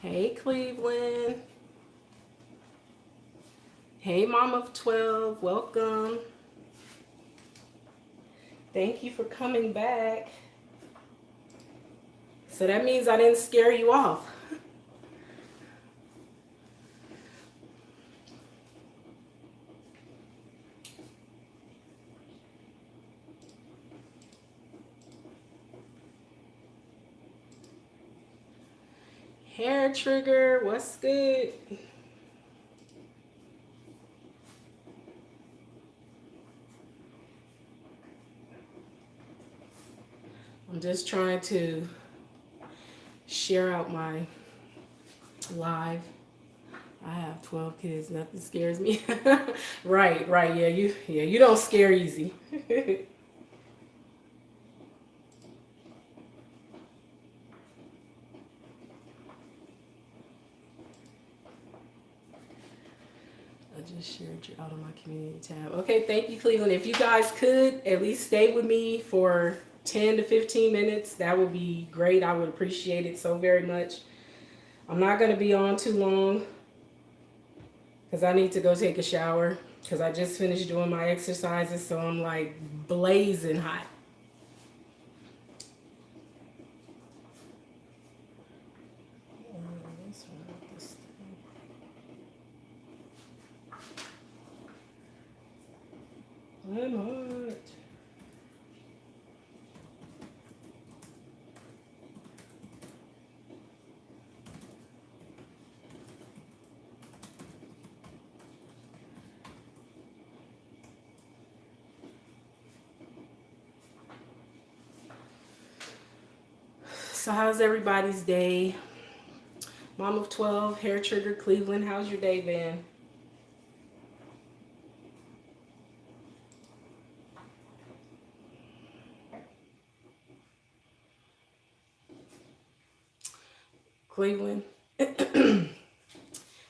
Hey, Cleveland. Hey, Mom of 12. Welcome. Thank you for coming back. So that means I didn't scare you off. Hair trigger, what's good? I'm just trying to share out my live. I have 12 kids, nothing scares me. Right, right. You don't scare easy. I just shared you out on my community tab. Okay, thank you, Cleveland. If you guys could at least stay with me for 10 to 15 minutes, that would be great. I would appreciate it so very much. I'm not going to be on too long because I need to go take a shower because I just finished doing my exercises, so I'm like blazing hot. I'm hot. So how's everybody's day? Mom of 12, Hair Trigger, Cleveland. How's your day been? Cleveland.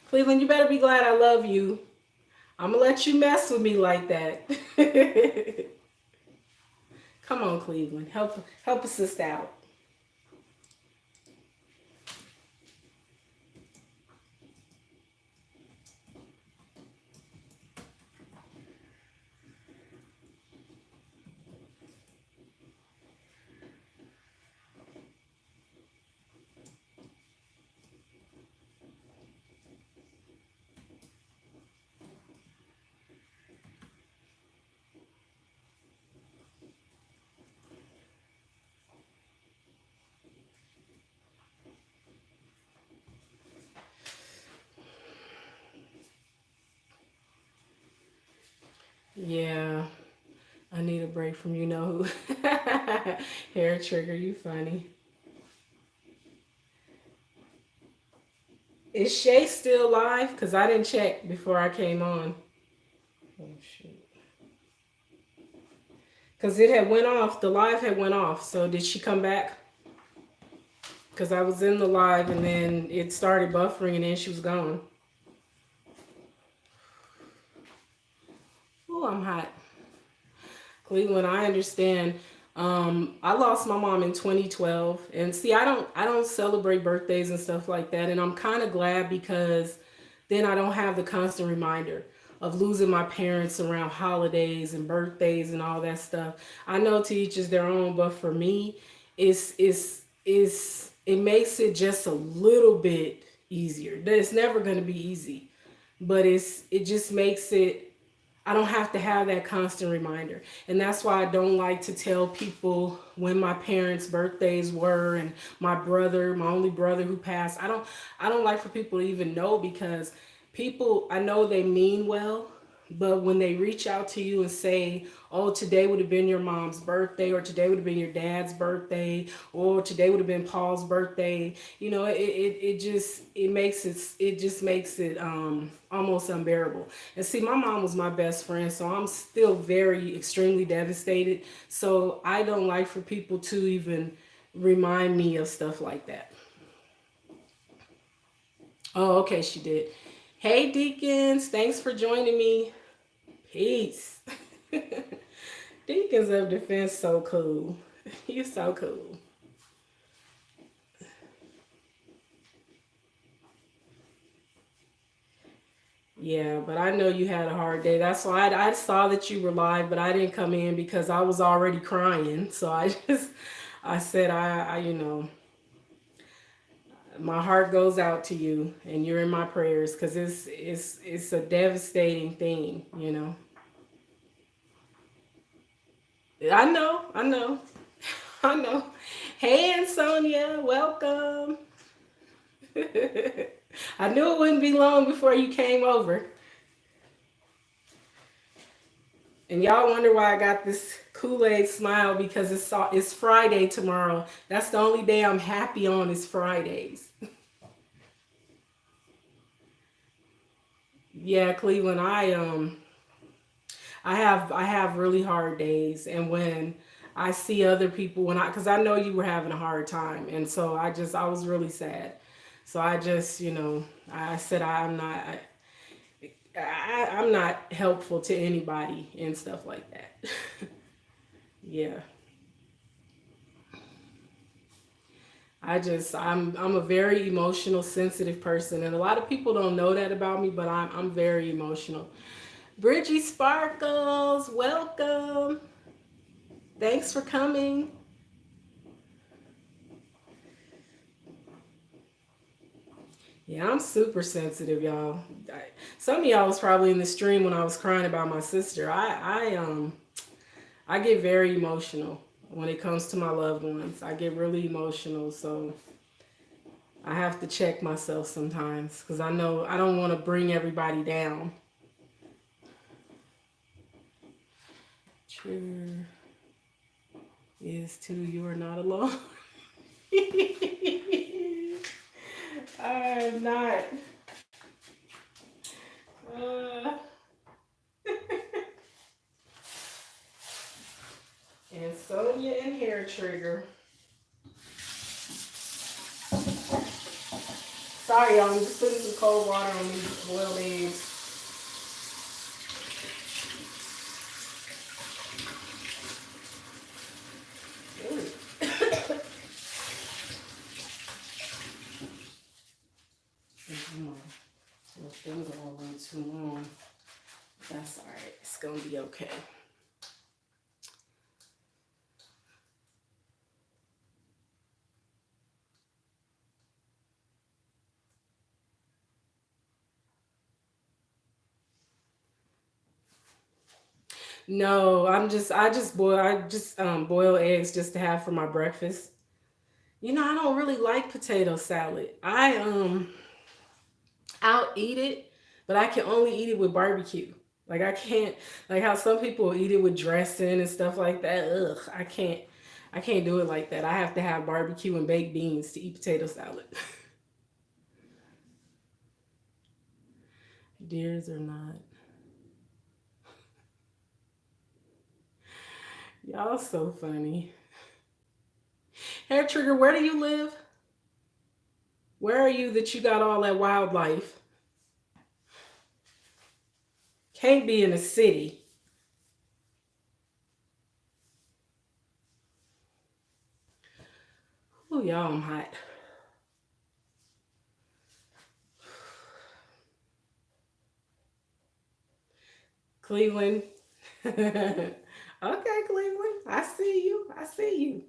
Cleveland, you better be glad I love you. I'm gonna let you mess with me like that. Come on, Cleveland. Help a sister out. Yeah, I need a break from you know who. Hair Trigger, you funny. Is Shay still live? Because I didn't check before I came on. Oh, shoot. Because it had went off. The live had went off. So did she come back? Because I was in the live and then it started buffering and then she was gone. Oh, I'm hot. Cleveland, I understand. I lost my mom in 2012, and see, I don't celebrate birthdays and stuff like that, and I'm kind of glad because then I don't have the constant reminder of losing my parents around holidays and birthdays and all that stuff. I know to each is their own, but for me, it makes it just a little bit easier. It's never going to be easy, but it just makes it. I don't have to have that constant reminder. And that's why I don't like to tell people when my parents' birthdays were and my only brother who passed. I don't like for people to even know because people I know they mean well, but when they reach out to you and say, "Oh, today would have been your mom's birthday or today would have been your dad's birthday or today would have been Paul's birthday," it just makes it almost unbearable. And see, my mom was my best friend, so I'm still very extremely devastated. So I don't like for people to even remind me of stuff like that. Oh, okay, she did. Hey, Deacons, thanks for joining me. Peace. Deacons of Defense, so cool. You so cool. Yeah, but I know you had a hard day. That's why I saw that you were live, but I didn't come in because I was already crying. So I just, I said, my heart goes out to you, and you're in my prayers because it's a devastating thing. I know, I know, I know. Hey, and Sonia, welcome. I knew it wouldn't be long before you came over. And y'all wonder why I got this Kool-Aid smile because it's Friday tomorrow. That's the only day I'm happy on is Fridays. Yeah, Cleveland, I have really hard days, and when I see other people, because I know you were having a hard time, and so I was really sad. So I just, I said I'm not helpful to anybody and stuff like that. Yeah. I'm a very emotional, sensitive person, and a lot of people don't know that about me, but I'm very emotional. Bridgie Sparkles, welcome. Thanks for coming. Yeah, I'm super sensitive, y'all. Some of y'all was probably in the stream when I was crying about my sister. I get very emotional when it comes to my loved ones. I get really emotional, so I have to check myself sometimes because I know I don't want to bring everybody down. True is too. You are not alone. I'm not. Uh, and Sonia and Hair Trigger. Sorry, y'all. I'm just putting some cold water on these boiled eggs. Those things are a little too long. That's all right. It's gonna be okay. No, I just boil eggs just to have for my breakfast. I don't really like potato salad. I'll eat it, but I can only eat it with barbecue. Like I can't like how some people eat it with dressing and stuff like that. Ugh, I can't do it like that. I have to have barbecue and baked beans to eat potato salad. Deers or not. Y'all so funny. Hair Trigger, where do you live? Where are you that you got all that wildlife? Can't be in a city. Oh, y'all, I'm hot. Cleveland. Okay, Cleveland. I see you. I see you.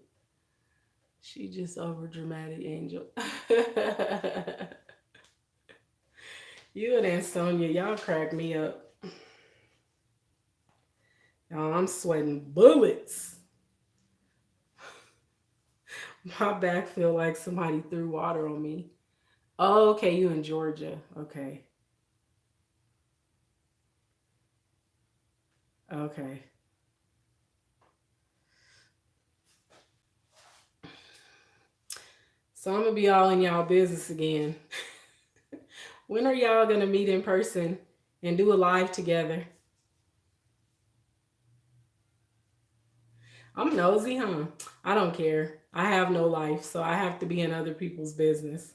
She just over dramatic angel. You and Aunt Sonia, y'all crack me up. Y'all, I'm sweating bullets. My back feel like somebody threw water on me. Oh, okay, you in Georgia. Okay. Okay. So I'm gonna be all in y'all business again. When are y'all gonna meet in person and do a live together? I'm nosy, huh? I don't care. I have no life, so I have to be in other people's business.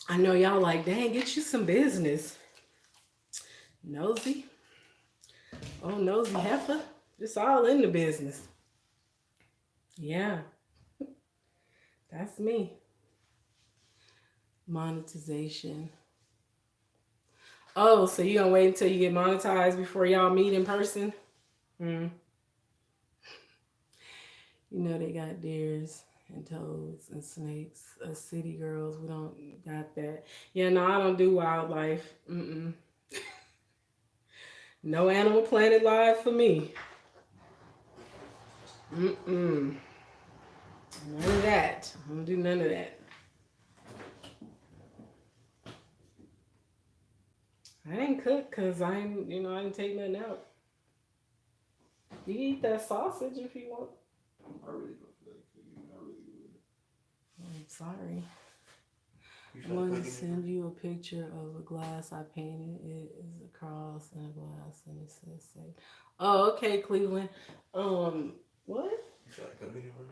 I know y'all like, dang, get you some business. Nosy. Oh, nosy heifer. It's all in the business. Yeah, that's me. Monetization. Oh, so you gonna wait until you get monetized before y'all meet in person? Mm. You know they got deers and toads and snakes. Us city girls, we don't got that. Yeah, no, I don't do wildlife. Mm-mm. No Animal Planet live for me. Mm-mm. None of that. I don't do none of that. I didn't cook because I didn't take nothing out. You can eat that sausage if you want. I really don't feel like cooking. I really would. I'm sorry. You I'm feel like going to cooking? send you a picture of a glass I painted. It is a cross and a glass, and it says "Say." Oh, okay, Cleveland. What? You feel like cooking for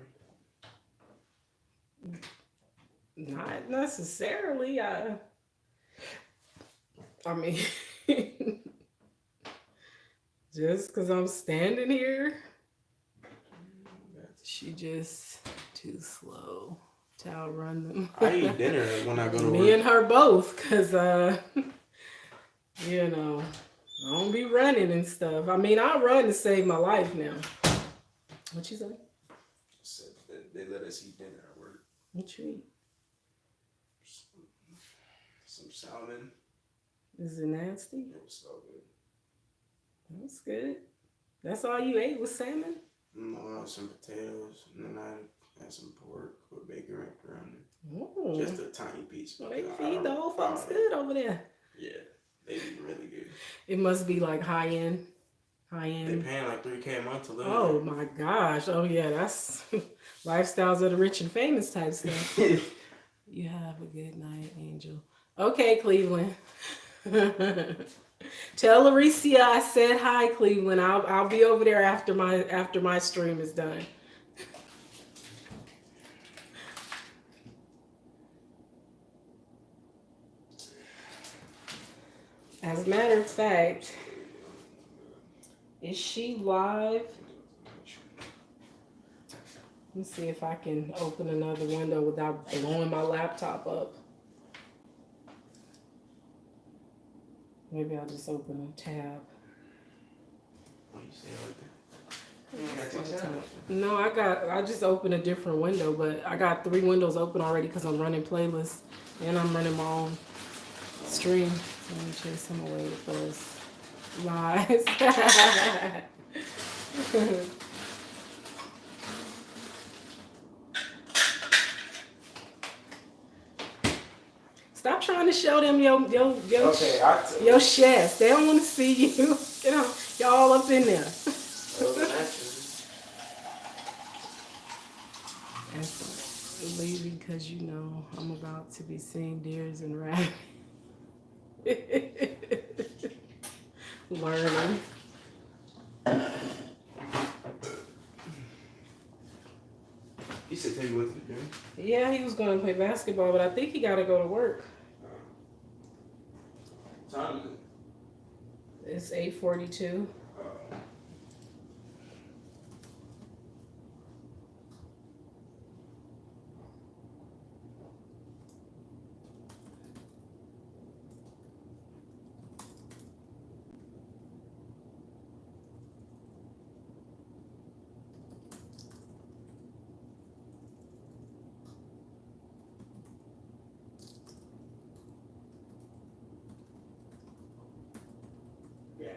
me? Not necessarily. I mean, just because I'm standing here, That's... she just too slow to outrun them. I eat dinner when I go to Me work. and her both, because you know, I don't be running and stuff. I mean, I run to save my life now. What you say? So they let us eat dinner at work. What you eat? Some salmon. Is it nasty? It was so good. That's good. That's all you ate was salmon? No, some potatoes, and then I had some pork with bacon wrapped around it. Oh, Just a tiny piece. well, they I feed the don't- whole I folks don't know. good over there. Yeah, they eat really good. It must be like high end. High They end. paying like $3K a month to live Oh my gosh. Oh yeah, that's lifestyles of the rich and famous type stuff. there. You have a good night, Angel. Okay, Cleveland. Tell Aricia I said hi, Cleveland. I'll be over there after my stream is done. As a matter of fact, is she live? Let me see if I can open another window without blowing my laptop up. Maybe I'll just open a tab. What you say like that? You got two tabs. No, I just opened a different window, but I got 3 windows open already because I'm running playlists and I'm running my own stream. So let me chase him away with those lies. Stop trying to show them your chest. They don't want to see you. Y'all up in there. And leaving because you know I'm about to be seeing deers and rabbits. Learning. He said take you with the gym. Yeah, he was going to play basketball, but I think he got to go to work. Time is it? It's 8:42. Yeah.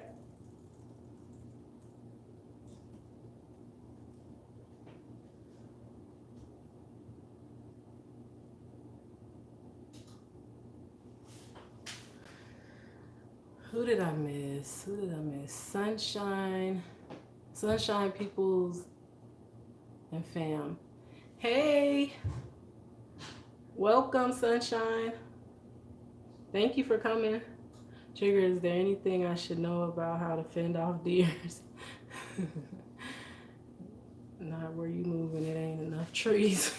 Who did I miss? Sunshine. Sunshine Peoples and fam. Hey, welcome, Sunshine. Thank you for coming. Trigger, is there anything I should know about how to fend off deers? Not where you moving, it ain't enough trees.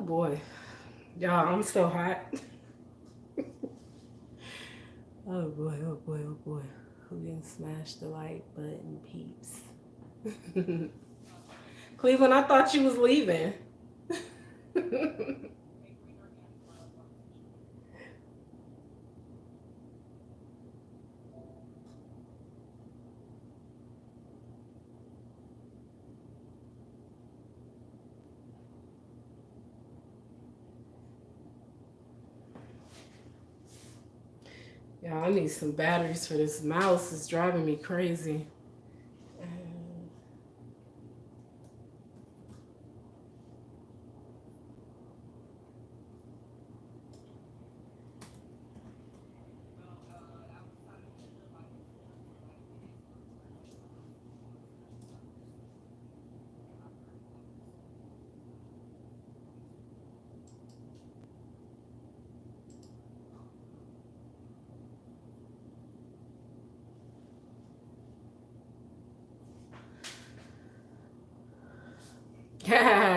boy. Y'all, I'm so hot. Oh boy, oh boy, oh boy. Who didn't smash the like button, peeps? Cleveland, I thought you was leaving. Yeah, I need some batteries for this mouse. It's driving me crazy.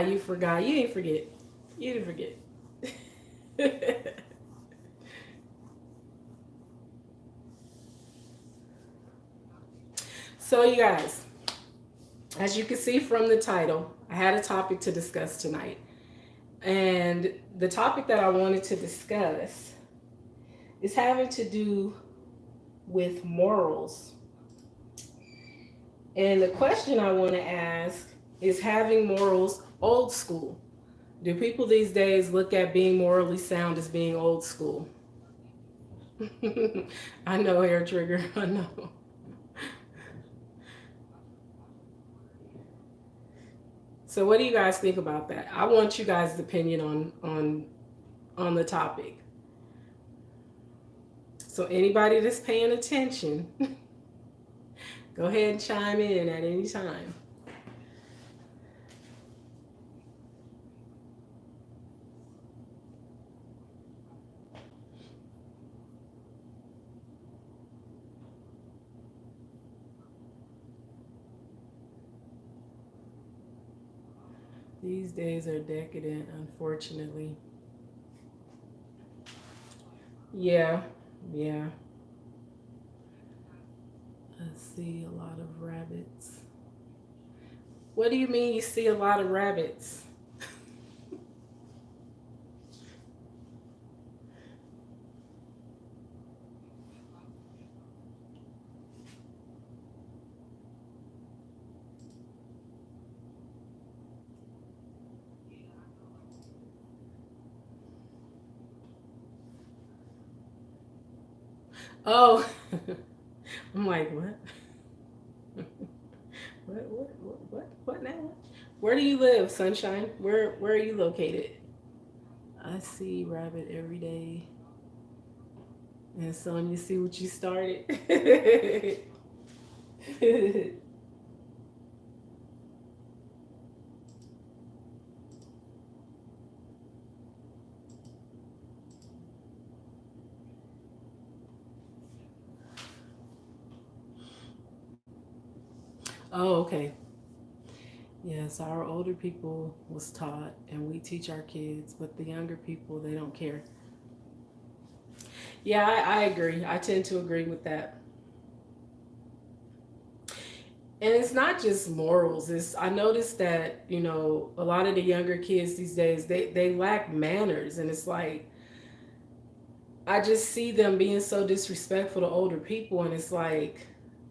You forgot. You didn't forget. You didn't forget. So, you guys, as you can see from the title, I had a topic to discuss tonight. And the topic that I wanted to discuss is having to do with morals. And the question I want to ask is, having morals old school? Do people these days look at being morally sound as being old school? I know, hair trigger. I know. So what do you guys think about that? I want you guys' opinion on the topic. So anybody that's paying attention, go ahead and chime in at any time. These days are decadent, unfortunately. Yeah, yeah. I see a lot of rabbits. What do you mean you see a lot of rabbits? Oh, I'm like, what? What now? Where do you live, Sunshine? Where are you located? I see rabbit every day. And Sonya, see what you started. Oh, okay. Yes, our older people was taught, and we teach our kids, but the younger people, they don't care. Yeah, I agree. I tend to agree with that. And it's not just morals. It's I noticed that a lot of the younger kids these days they lack manners, and it's like I just see them being so disrespectful to older people, and it's like,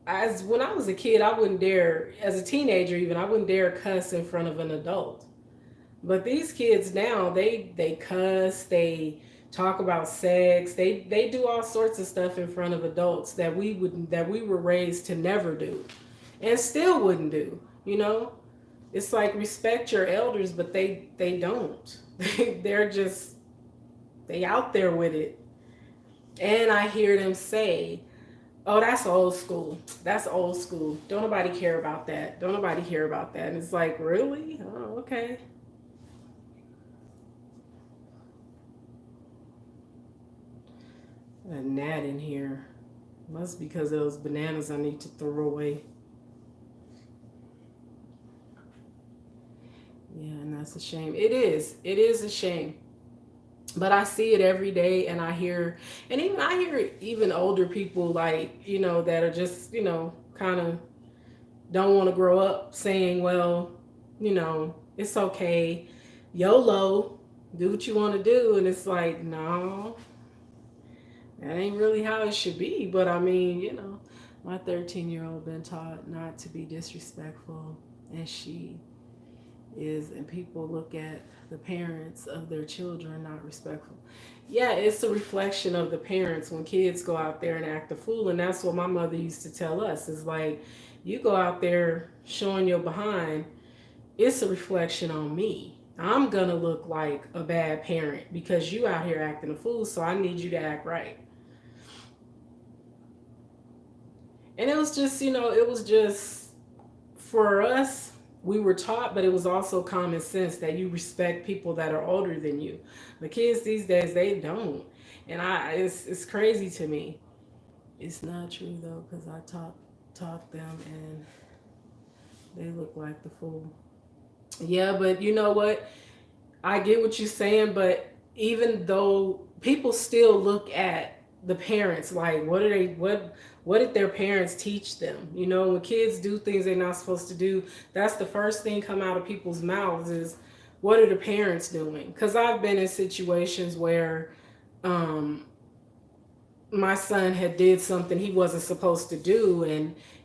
as when I was a kid, I wouldn't dare, as a teenager even, I wouldn't dare cuss in front of an adult. But these kids now, they cuss, they talk about sex, they do all sorts of stuff in front of adults that we were raised to never do, and still wouldn't do. It's like, respect your elders, but they don't. They're just they out there with it, and I hear them say, "Oh, that's old school. That's old school. Don't nobody care about that. Don't nobody care about that." And it's like, really? Oh, okay. A gnat in here. Must be because of those bananas I need to throw away. Yeah, and that's a shame. It is. It is a shame. But I see it every day, and I hear even older people, like, that are just, kind of don't want to grow up, saying, well, it's okay, YOLO, do what you want to do. And it's like, no, that ain't really how it should be. But I mean, my 13-year-old been taught not to be disrespectful, and she is. And people look at the parents of their children not respectful. Yeah, it's a reflection of the parents when kids go out there and act a fool. And that's what my mother used to tell us, is like, you go out there showing your behind, it's a reflection on me. I'm gonna look like a bad parent because you out here acting a fool, so I need you to act right. And it was just, for us, we were taught, but it was also common sense that you respect people that are older than you. The kids these days, they don't. And it's crazy to me. It's not true though, because I taught them, and they look like the fool. Yeah, but you know what? I get what you're saying, but even though people still look at the parents, like, what did their parents teach them? When kids do things they're not supposed to do, that's the first thing come out of people's mouths is, what are the parents doing? Because I've been in situations where um, my son had did something he wasn't supposed to do,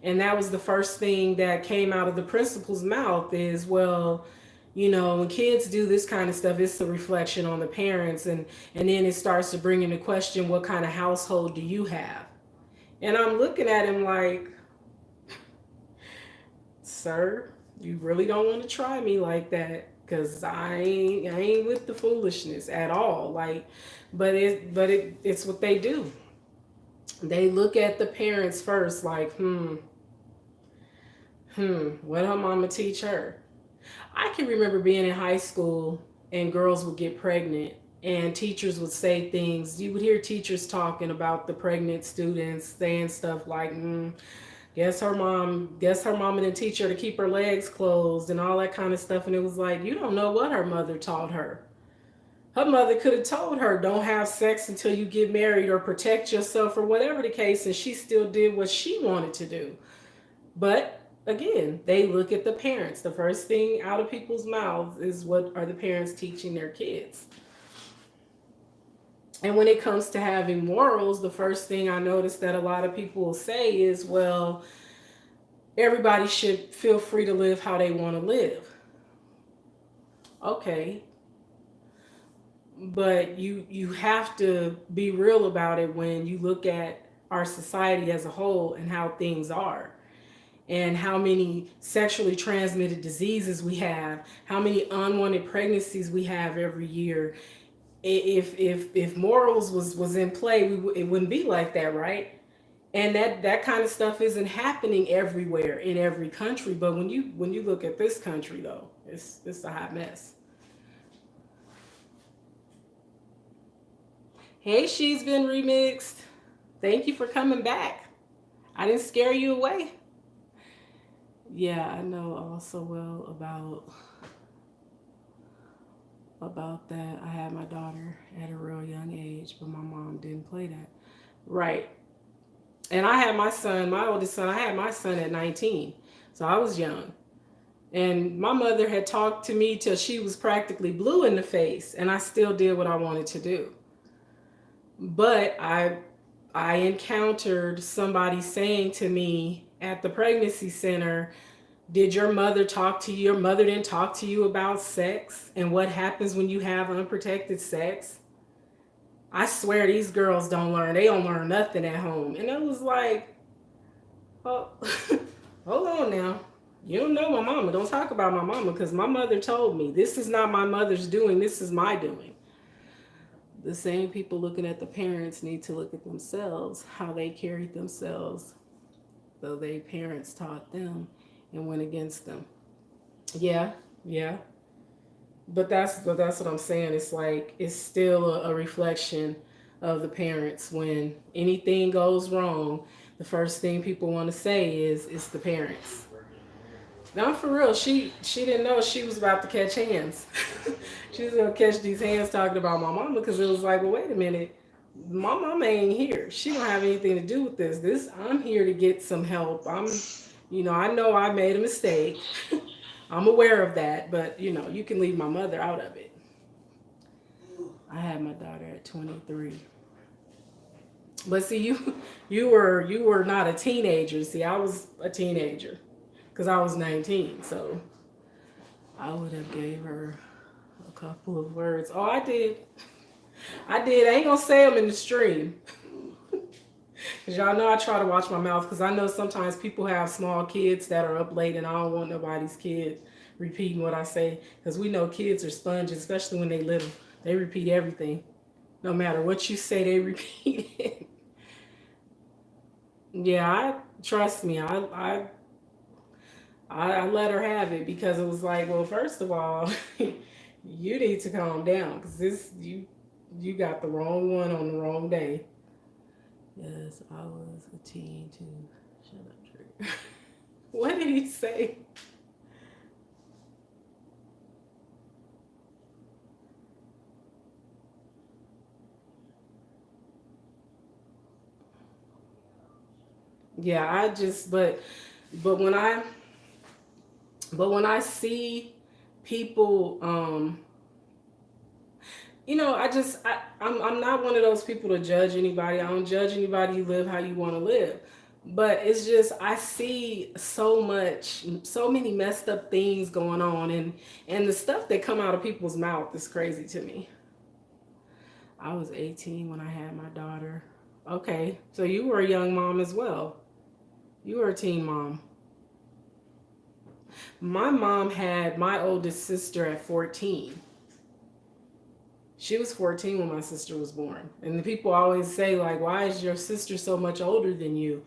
and that was the first thing that came out of the principal's mouth is, well, when kids do this kind of stuff, it's a reflection on the parents. And then it starts to bring into question, what kind of household do you have? And I'm looking at him like, sir, you really don't want to try me like that, because I ain't with the foolishness at all. Like, it's what they do. They look at the parents first, like, what her mama teach her? I can remember being in high school, and girls would get pregnant, and teachers would say things. You would hear teachers talking about the pregnant students, saying stuff like, guess her mom didn't teach her to keep her legs closed, and all that kind of stuff. And it was like, you don't know what her mother taught her. Her mother could have told her, don't have sex until you get married, or protect yourself, or whatever the case, and she still did what she wanted to do. But again, they look at the parents. The first thing out of people's mouths is, what are the parents teaching their kids? And when it comes to having morals, the first thing I notice that a lot of people will say is, well, everybody should feel free to live how they want to live. Okay, but you have to be real about it when you look at our society as a whole, and how things are, and how many sexually transmitted diseases we have, how many unwanted pregnancies we have every year. If morals was in play, it wouldn't be like that, right? And that kind of stuff isn't happening everywhere in every country. But when you look at this country, though, it's a hot mess. Hey, she's been remixed. Thank you for coming back. I didn't scare you away. Yeah, I know also well about that. I had my daughter at a real young age, but my mom didn't play that. Right. And I had my oldest son, I had my son at 19. So I was young. And my mother had talked to me till she was practically blue in the face, and I still did what I wanted to do. But I encountered somebody saying to me at the pregnancy center, did your mother talk to you? Your mother didn't talk to you about sex and what happens when you have unprotected sex? I swear these girls don't learn. They don't learn nothing at home. And it was like, oh, hold on now. You don't know my mama. Don't talk about my mama, because my mother told me this is not my mother's doing. This is my doing. The same people looking at the parents need to look at themselves, how they carried themselves, though they parents taught them and went against them. Yeah, yeah. But that's what I'm saying. It's like, it's still a reflection of the parents. When anything goes wrong, the first thing people want to say is, it's the parents. No, for real. She didn't know she was about to catch hands. She was gonna catch these hands talking about my mama because it was like, well, wait a minute, my mama ain't here. She don't have anything to do with this. I'm here to get some help. I know I made a mistake. I'm aware of that, but you can leave my mother out of it. I had my daughter at 23. But see, you were not a teenager. See, I was a teenager because I was 19. So I would have gave her a couple of words. Oh, I did. I did. I ain't gonna say them in the stream. Cause y'all know I try to watch my mouth because I know sometimes people have small kids that are up late and I don't want nobody's kid repeating what I say. Because we know kids are sponges, especially when they little. They repeat everything. No matter what you say, they repeat it. Yeah, trust me. I let her have it because it was like, well, first of all, you need to calm down because you got the wrong one on the wrong day. Yes, I was a teen too. Shut up, Trigger. What did he say? Yeah, I just but when I but when I see people I'm not one of those people to judge anybody. I don't judge anybody. You live how you want to live. But it's just I see so many messed up things going on, and the stuff that come out of people's mouth is crazy to me. I was 18 when I had my daughter. Okay, so you were a young mom as well. You were a teen mom. My mom had my oldest sister at 14. She was 14 when my sister was born. And the people always say, like, why is your sister so much older than you?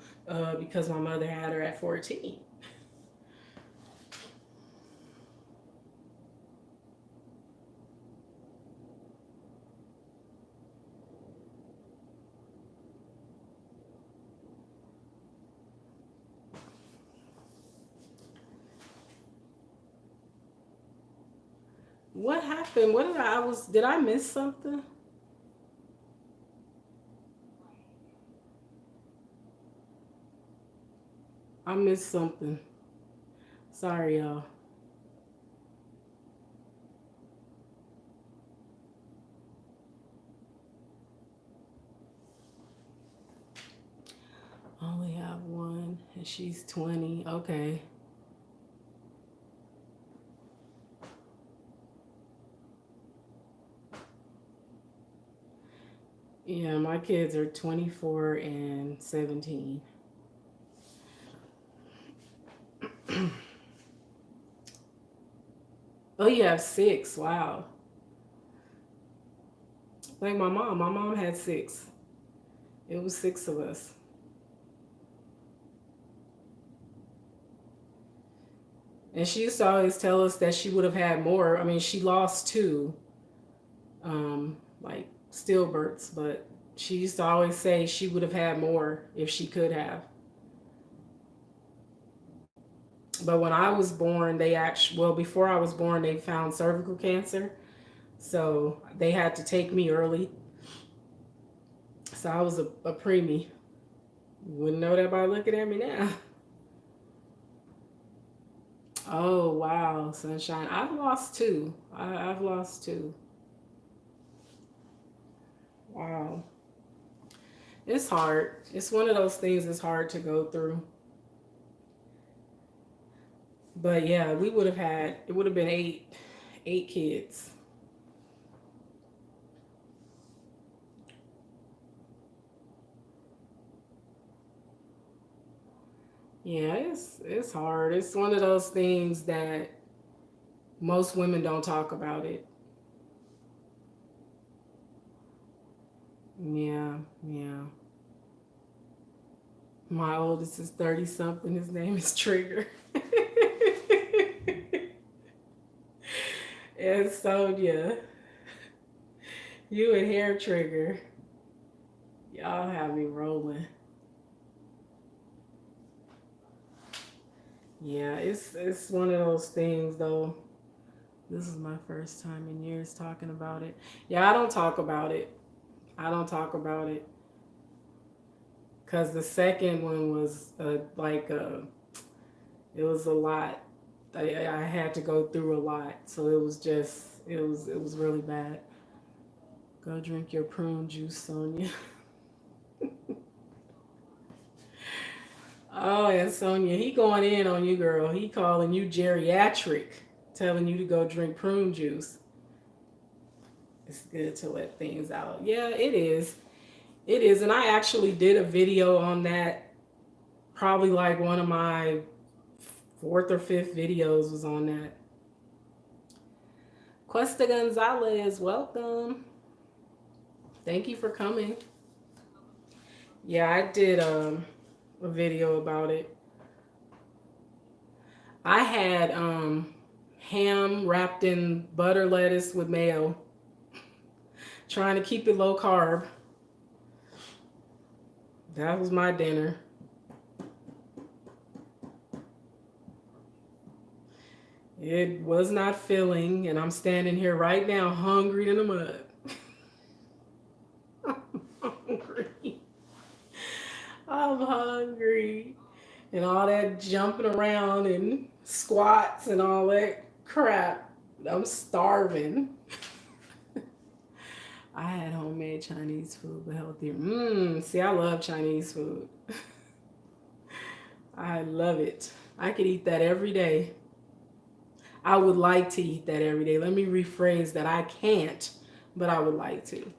Because my mother had her at 14. What happened? What did did I miss something? I missed something. Sorry, y'all. I only have one, and she's 20. Okay. Yeah, my kids are 24 and 17. Oh, you have six. Wow. Like my mom. My mom had six. It was six of us. And she used to always tell us that she would have had more. I mean, she lost two, like stillbirths, but she used to always say she would have had more if she could have. But when I was born, before I was born, they found cervical cancer. So they had to take me early. So I was a preemie. You wouldn't know that by looking at me now. Oh, wow, sunshine. I've lost two. I've lost two. Wow. It's hard. It's one of those things that's hard to go through. But yeah, it would have been eight kids. Yeah, it's hard. It's one of those things that most women don't talk about it. Yeah, yeah. My oldest is 30 something. His name is Trigger. And Sonia, you and Hair Trigger. Y'all have me rolling. Yeah, it's one of those things though. This is my first time in years talking about it. Yeah, I don't talk about it. I don't talk about it because the second one was it was a lot. I had to go through a lot, so it was just it was really bad. Go drink your prune juice, Sonia. Oh, and Sonia, he going in on you, girl. He calling you geriatric, telling you to go drink prune juice. It's good to let things out. Yeah, it is. It is. And I actually did a video on that. Probably like one of my fourth or fifth videos was on that. Cuesta Gonzalez, welcome. Thank you for coming. Yeah, I did a video about it. I had ham wrapped in butter lettuce with mayo, trying to keep it low carb. That was my dinner. It was not filling, and I'm standing here right now hungry in the mud. I'm hungry. I'm hungry. And all that jumping around and squats and all that crap. I'm starving. I had homemade Chinese food, but healthier. See, I love Chinese food. I love it. I could eat that every day. I would like to eat that every day. Let me rephrase that. I can't, but I would like to.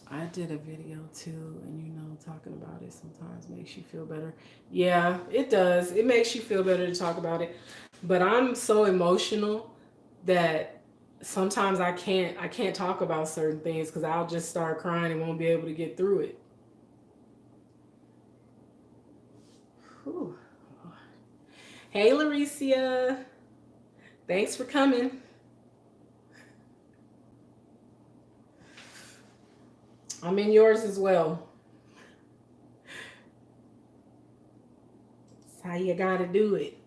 I did a video too, and talking about it sometimes makes you feel better. Yeah, it does. It makes you feel better to talk about it. But I'm so emotional that sometimes I can't talk about certain things because I'll just start crying and won't be able to get through it. Whew. Hey, Lauricia. Thanks for coming. I'm in yours as well. That's how you gotta do it.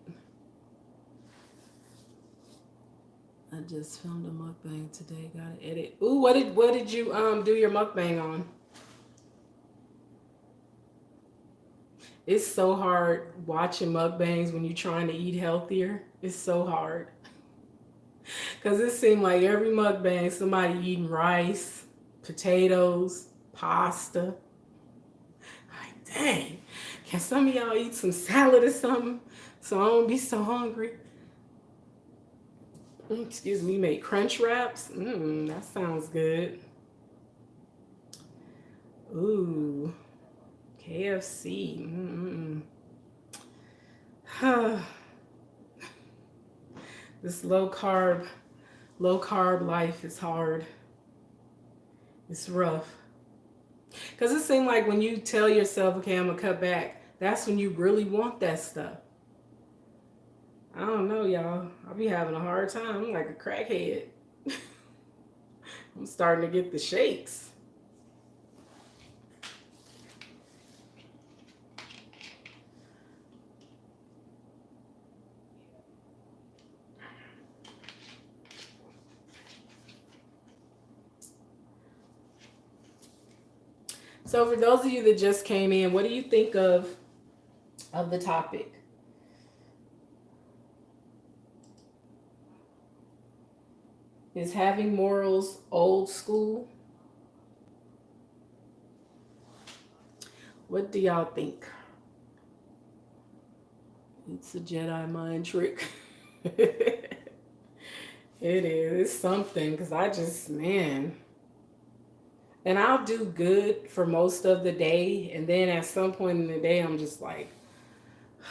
I just filmed a mukbang today. Gotta edit. Ooh, what did you do your mukbang on? It's so hard watching mukbangs when you're trying to eat healthier. It's so hard. Cause it seemed like every mukbang somebody eating rice, potatoes, pasta. Like, dang, can some of y'all eat some salad or something so I don't be so hungry? Excuse me, make crunch wraps. That sounds good. Ooh, KFC. This low carb life is hard. It's rough. Because it seems like when you tell yourself, okay, I'm going to cut back, that's when you really want that stuff. I don't know, y'all. I'll be having a hard time. I'm like a crackhead. I'm starting to get the shakes. So for those of you that just came in, what do you think of the topic? Is having morals old school? What do y'all think? It's a Jedi mind trick. It is. It's something because man. And I'll do good for most of the day. And then at some point in the day, I'm just like,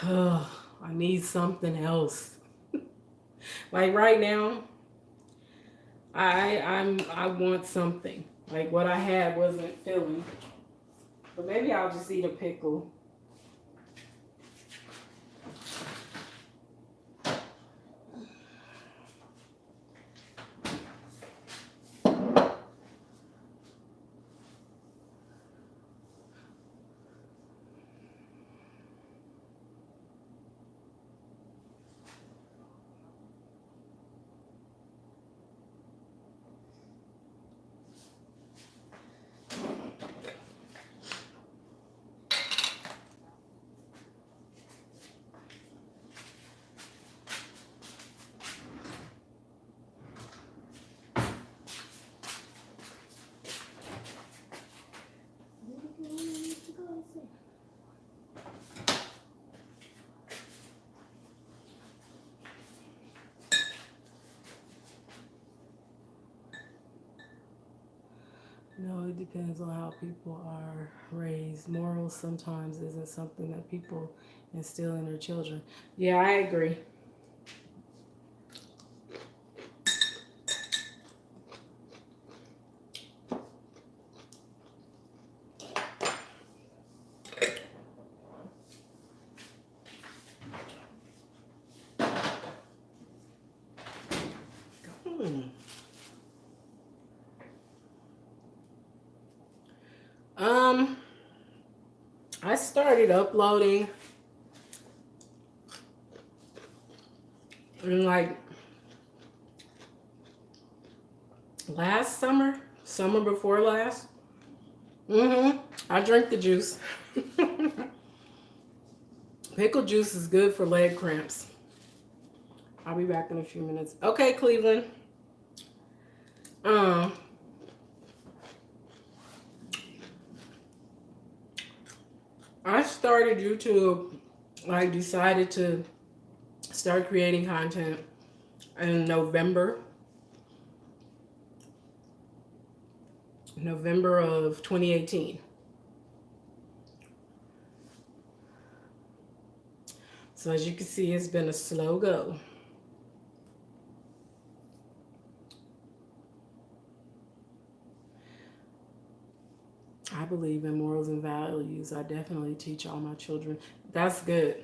oh, I need something else. Like right now, I want something. Like what I had wasn't filling. But maybe I'll just eat a pickle. know, it depends on how people are raised. Morals sometimes isn't something that people instill in their children. Yeah, I agree. Hmm. Um, I started uploading in like last summer, summer before last. I drink the juice. Pickle juice is good for leg cramps. I'll be back in a few minutes. Okay, Cleveland. Um, I started YouTube. I decided to start creating content in November of 2018. So as you can see, it's been a slow go. I believe in morals and values. I definitely teach all my children. That's good.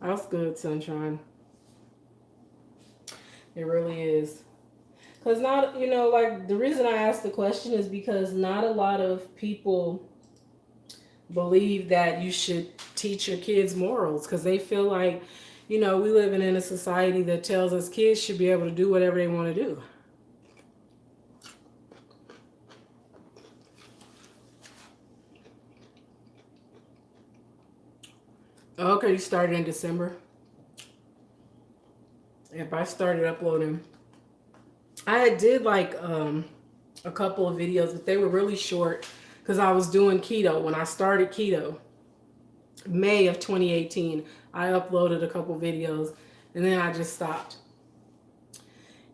That's good, sunshine. It really is. Because not, like the reason I asked the question is because not a lot of people believe that you should teach your kids morals because they feel like, we live in a society that tells us kids should be able to do whatever they want to do. Okay, you started in December. If I started uploading, I did like a couple of videos, but they were really short because I was doing keto. When I started keto, May of 2018, I uploaded a couple videos and then I just stopped.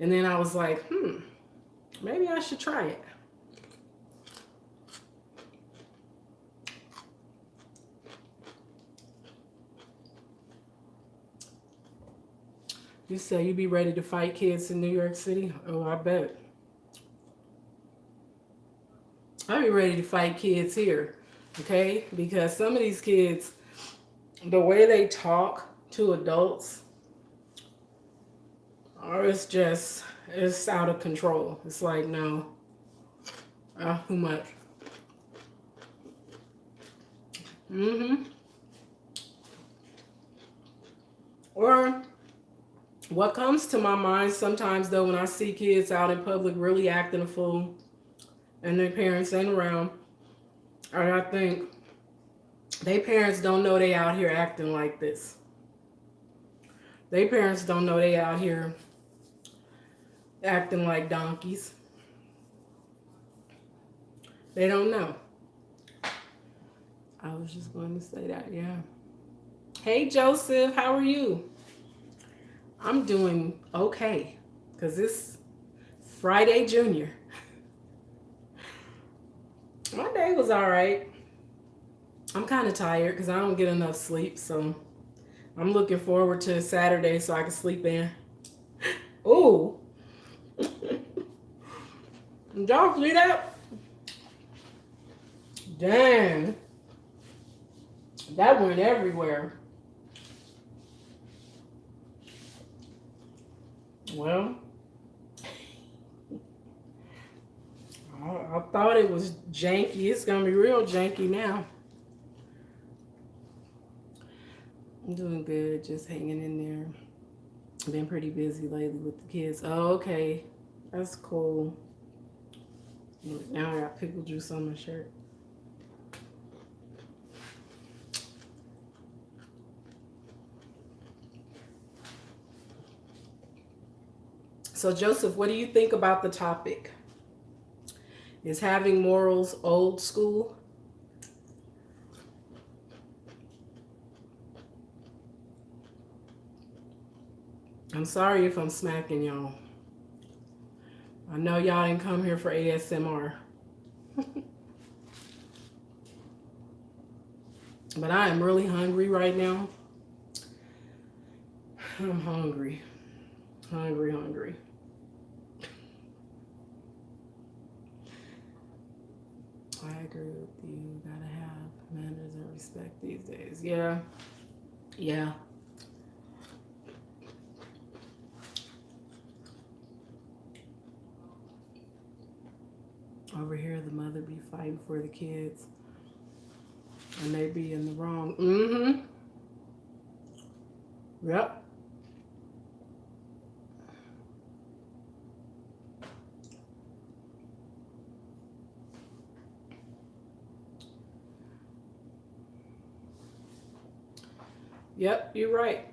And then I was like, maybe I should try it. You say you be ready to fight kids in New York City? Oh, I bet. I be ready to fight kids here, okay? Because some of these kids, the way they talk to adults, or it's out of control. It's like, no, too much. Or what comes to my mind sometimes, though, when I see kids out in public really acting a fool and their parents ain't around, or I think their parents don't know they out here acting like this. Their parents don't know they out here acting like donkeys. They don't know. I was just going to say that, yeah. Hey, Joseph, how are you? I'm doing okay because it's Friday Junior. My day was all right. I'm kind of tired because I don't get enough sleep, so I'm looking forward to Saturday so I can sleep in. Ooh. Did y'all see that? Dang. That went everywhere. Well, I thought it was janky. It's going to be real janky now. I'm doing good, just hanging in there. I've been pretty busy lately with the kids. Oh, okay. That's cool. Now I got pickle juice on my shirt. So, Joseph, what do you think about the topic? Is having morals old school? I'm sorry if I'm smacking y'all. I know y'all didn't come here for ASMR. But I am really hungry right now. I'm hungry. Hungry, hungry. I agree with you. Gotta have manners and respect these days. Yeah. Yeah. Over here, the mother be fighting for the kids, and they be in the wrong. Mm-hmm. Yep. Yep. You're right.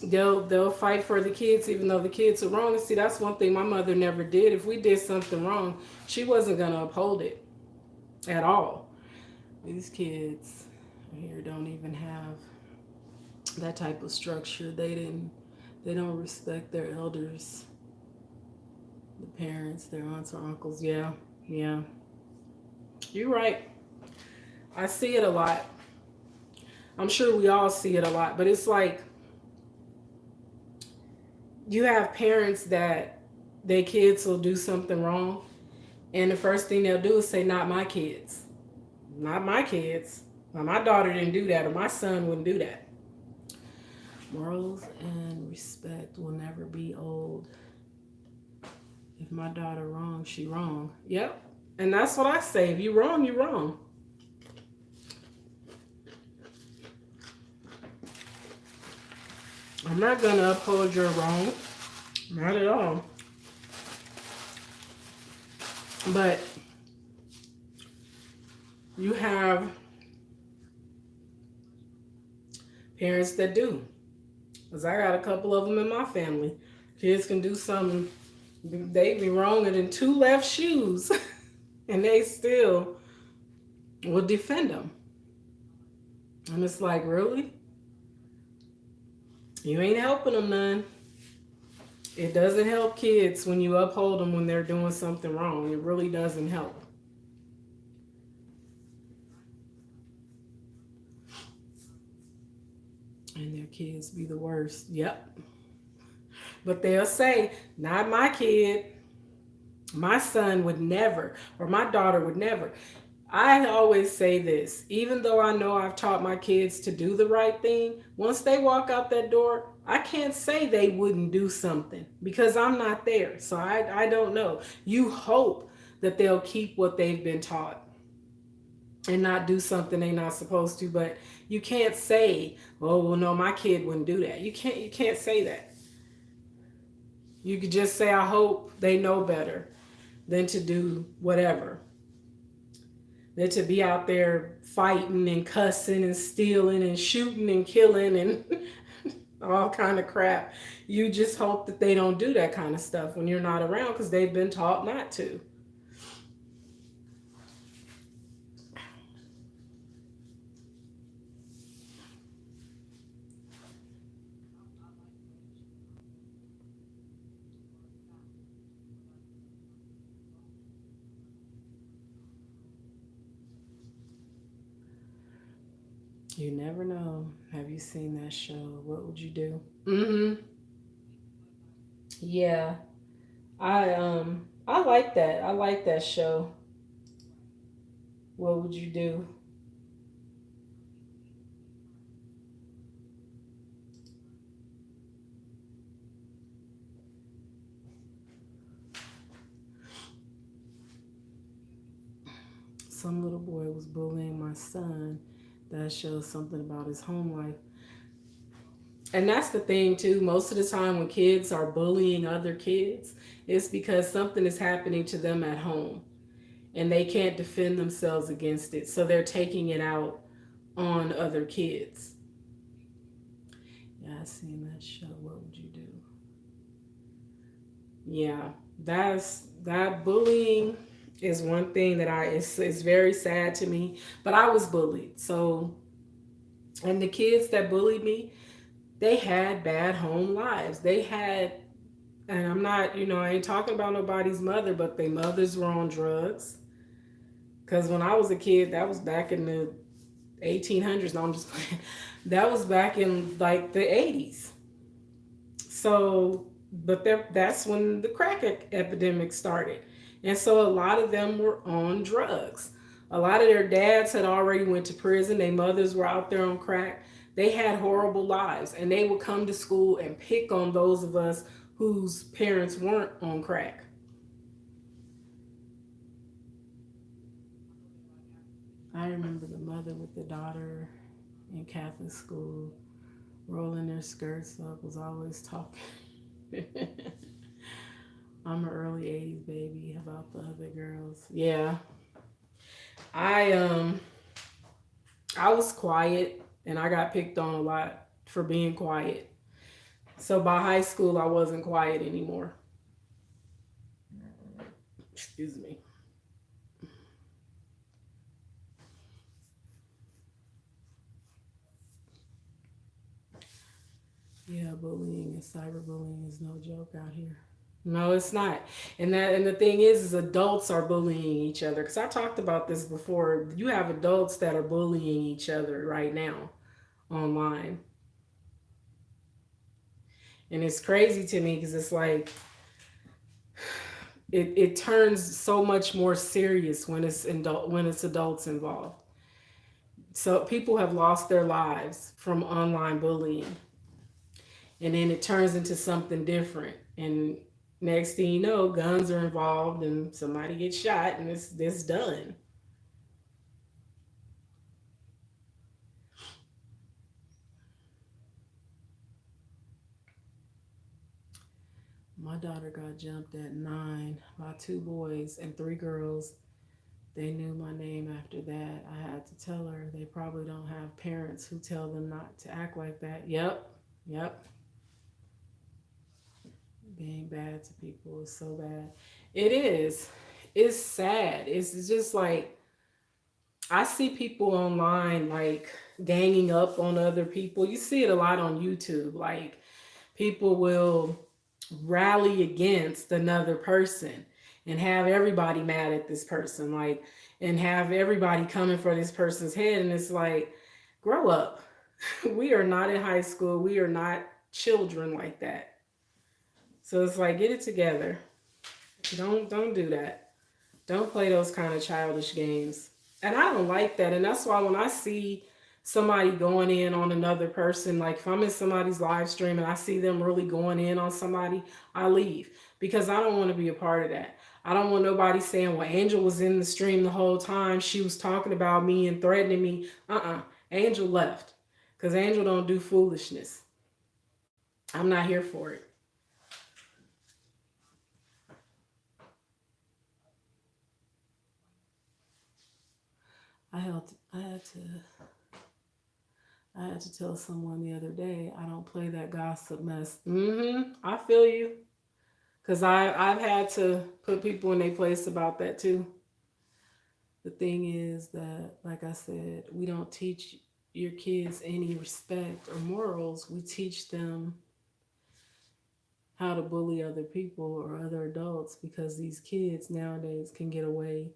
They'll fight for the kids even though the kids are wrong. And see, that's one thing my mother never did. If we did something wrong, she wasn't gonna uphold it at all. These kids here don't even have that type of structure. They don't respect their elders, the parents, their aunts or uncles. Yeah, yeah. You're right. I see it a lot. I'm sure we all see it a lot, but it's like you have parents that their kids will do something wrong, and the first thing they'll do is say, "Not my kids, not my kids. Well, my daughter didn't do that, or my son wouldn't do that." Morals and respect will never be old. If my daughter wrong, she wrong. Yep, and that's what I say. If you wrong, you wrong. I'm not gonna uphold your wrong, not at all. But you have parents that do. Because I got a couple of them in my family. Kids can do something, they be wronger than two left shoes, and they still will defend them. And it's like, really? You ain't helping them none. It doesn't help kids when you uphold them when they're doing something wrong. It really doesn't help. And their kids be the worst. Yep. But they'll say, not my kid. My son would never, or my daughter would never. I always say this, even though I know I've taught my kids to do the right thing, once they walk out that door, I can't say they wouldn't do something because I'm not there. So I don't know. You hope that they'll keep what they've been taught and not do something they're not supposed to. But you can't say, "Oh, well, no, my kid wouldn't do that." You can't say that. You could just say, "I hope they know better than to do whatever, than to be out there fighting and cussing and stealing and shooting and killing and all kind of crap." You just hope that they don't do that kind of stuff when you're not around because they've been taught not to. You never know. Have you seen that show? What would you do? Mm-hmm. Yeah. I like that. I like that show. What would you do? Some little boy was bullying my son. That shows something about his home life. And that's the thing too. Most of the time when kids are bullying other kids, it's because something is happening to them at home and they can't defend themselves against it. So they're taking it out on other kids. Yeah, I seen that show. What would you do? Yeah, that bullying is one thing that it's very sad to me. But I was bullied. So, and the kids that bullied me, they had bad home lives. They had, and I'm not, I ain't talking about nobody's mother, but their mothers were on drugs. Because when I was a kid, that was back in the 1800s. No, I'm just playing. That was back in like the 80s. So, but that's when the crack epidemic started. And so a lot of them were on drugs. A lot of their dads had already went to prison. Their mothers were out there on crack. They had horrible lives, and they would come to school and pick on those of us whose parents weren't on crack. I remember the mother with the daughter in Catholic school rolling their skirts up, was always talking. I'm an early 80s baby about the other girls. Yeah. I I was quiet and I got picked on a lot for being quiet. So by high school I wasn't quiet anymore. Excuse me. Yeah, bullying and cyberbullying is no joke out here. No, it's not. And the thing is adults are bullying each other. Because I talked about this before. You have adults that are bullying each other right now online. And it's crazy to me because it's like it turns so much more serious when it's adults involved. So people have lost their lives from online bullying, and then it turns into something different. And next thing you know, guns are involved, and somebody gets shot, and it's done. My daughter got jumped at 9 by two boys and three girls. They knew my name after that. I had to tell her they probably don't have parents who tell them not to act like that. Yep, yep. Being bad to people is so bad. It is. It's sad. It's just like I see people online like ganging up on other people. You see it a lot on YouTube. Like people will rally against another person and have everybody mad at this person, like, and have everybody coming for this person's head. And it's like, grow up. We are not in high school. We are not children like that. So it's like, get it together. Don't do that. Don't play those kind of childish games. And I don't like that. And that's why when I see somebody going in on another person, like if I'm in somebody's live stream and I see them really going in on somebody, I leave because I don't want to be a part of that. I don't want nobody saying, well, Angel was in the stream the whole time. She was talking about me and threatening me. Angel left because Angel don't do foolishness. I'm not here for it. I had to, I had to I had to tell someone the other day I don't play that gossip mess. I feel you, cause I've had to put people in their place about that too. The thing is that, like I said, we don't teach your kids any respect or morals. We teach them how to bully other people or other adults because these kids nowadays can get away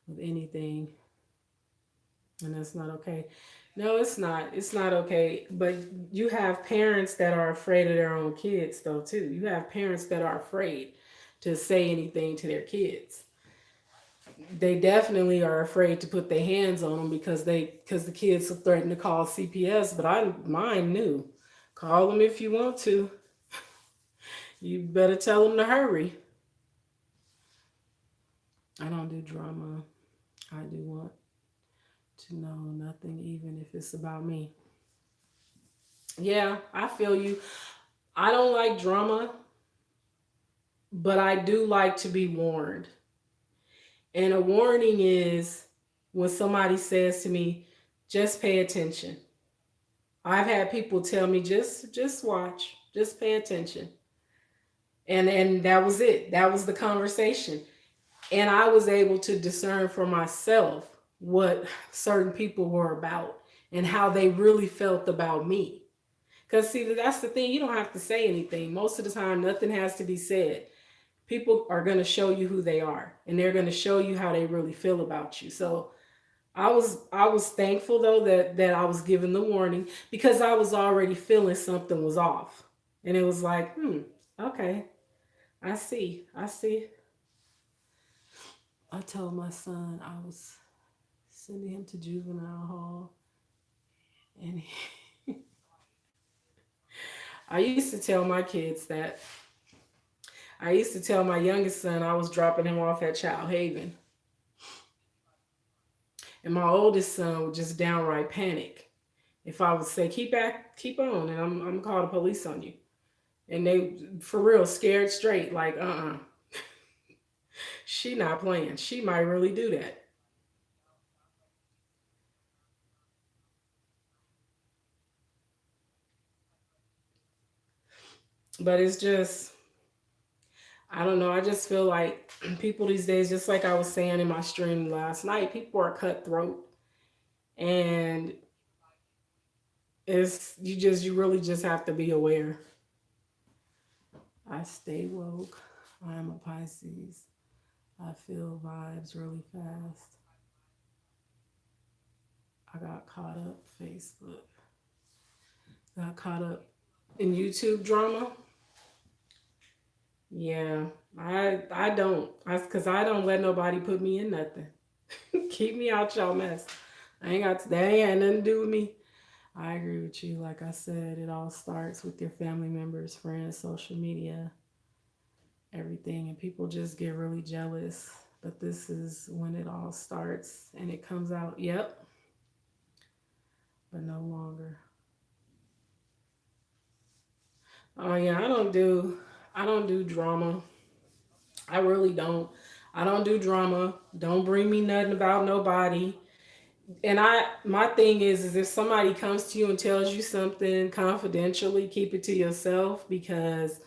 with anything, and that's not okay. No, it's not. It's not okay. But you have parents that are afraid of their own kids, though, too. You have parents that are afraid to say anything to their kids. They definitely are afraid to put their hands on them because the kids will threaten to call CPS. But I mine knew, call them if you want to. You better tell them to hurry. I don't do drama. I do want to know nothing, even if it's about me. Yeah, I feel you. I don't like drama, but I do like to be warned. And a warning is when somebody says to me, just pay attention. I've had people tell me just watch, just pay attention. And that was it. That was the conversation. And I was able to discern for myself what certain people were about and how they really felt about me. Because, see, that's the thing. You don't have to say anything. Most of the time, nothing has to be said. People are going to show you who they are, and they're going to show you how they really feel about you. So I was thankful though that I was given the warning because I was already feeling something was off. And it was like, okay, I see. I see. I told my son I was sending him to juvenile hall, and I used to tell my kids that. I used to tell my youngest son I was dropping him off at Child Haven, and my oldest son would just downright panic if I would say, "Keep back, keep on," and I'm gonna call the police on you. And they, for real, scared straight, like, she not playing. She might really do that. But it's just, I don't know. I just feel like people these days, just like I was saying in my stream last night, people are cutthroat, and you really just have to be aware. I stay woke. I am a Pisces. I feel vibes really fast. I got caught up Facebook. Got caught up in YouTube drama. Yeah, I don't. Cause I don't let nobody put me in nothing. Keep me out y'all mess. I ain't got that ain't nothing to do with me. I agree with you. Like I said, it all starts with your family members, friends, social media, everything, and people just get really jealous. But this is when it all starts and it comes out. Yep, but no longer. Oh yeah, I don't do drama. I really don't. I don't do drama. Don't bring me nothing about nobody. And my thing is if somebody comes to you and tells you something confidentially, keep it to yourself because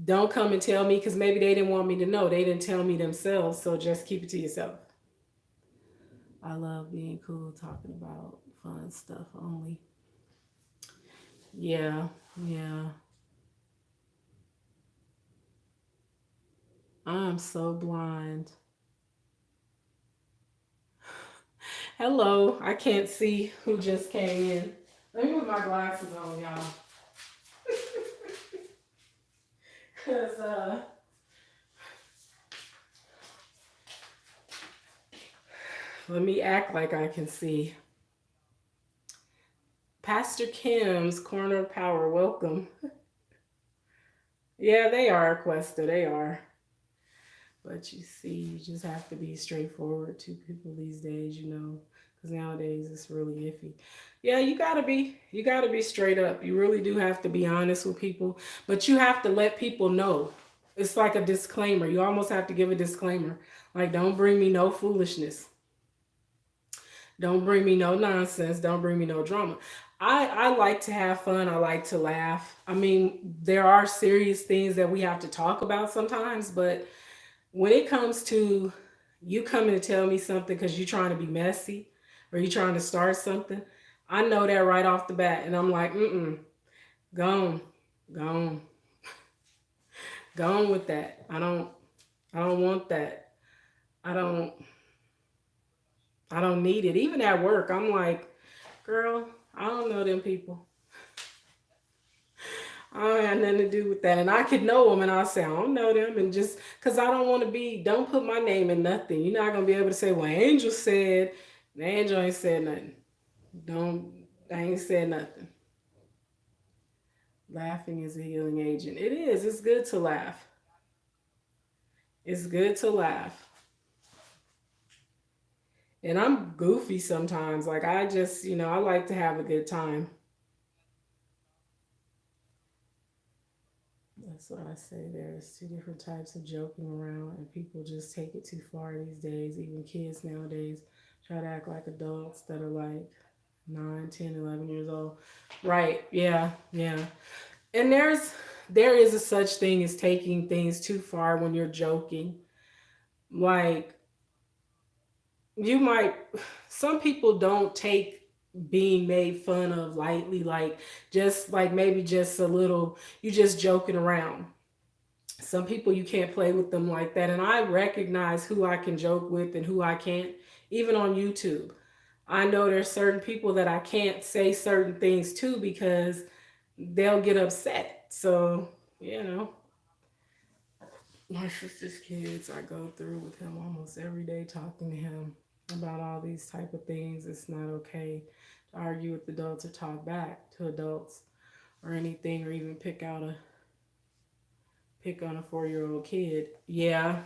don't come and tell me because maybe they didn't want me to know. They didn't tell me themselves, so just keep it to yourself. I love being cool, talking about fun stuff only. Yeah, yeah. I'm so blind. Hello, I can't see who just came in. Let me put my glasses on, y'all. Cause let me act like I can see. Pastor Kim's Corner of Power, welcome. Yeah, they are, Questa, they are. But you see, you just have to be straightforward to people these days, because nowadays it's really iffy. Yeah, you gotta be straight up. You really do have to be honest with people, but you have to let people know. It's like a disclaimer. You almost have to give a disclaimer. Like, don't bring me no foolishness. Don't bring me no nonsense. Don't bring me no drama. I like to have fun. I like to laugh. I mean, there are serious things that we have to talk about sometimes, but when it comes to you coming to tell me something because you're trying to be messy or you're trying to start something, I know that right off the bat. And I'm like, gone, gone, gone with that. I don't want that. I don't, I don't need it. Even at work, I'm like, girl, I don't know them people. I don't have nothing to do with that. And I could know them and I'll say, I don't know them. And just because I don't want to don't put my name in nothing. You're not going to be able to say, well, Angel said, the angel ain't said nothing. Don't, I ain't said nothing. Laughing is a healing agent. It is. It's good to laugh. It's good to laugh. And I'm goofy sometimes. Like, I just, I like to have a good time. That's what I say. There's two different types of joking around, and people just take it too far these days. Even kids nowadays try to act like adults that are like 9, 10, 11 years old. Right. Yeah. Yeah. And there is a such thing as taking things too far when you're joking. Like, you might, some people don't take being made fun of lightly, like just like maybe just a little, you just joking around. Some people you can't play with them like that, and I recognize who I can joke with and who I can't. even on YouTube. I know there's certain people that I can't say certain things to because they'll get upset. So, you know, my sister's kids, I go through with him almost every day, talking to him about all these type of things. It's not okay to argue with adults or talk back to adults or anything, or even pick on a 4-year old kid. Yeah,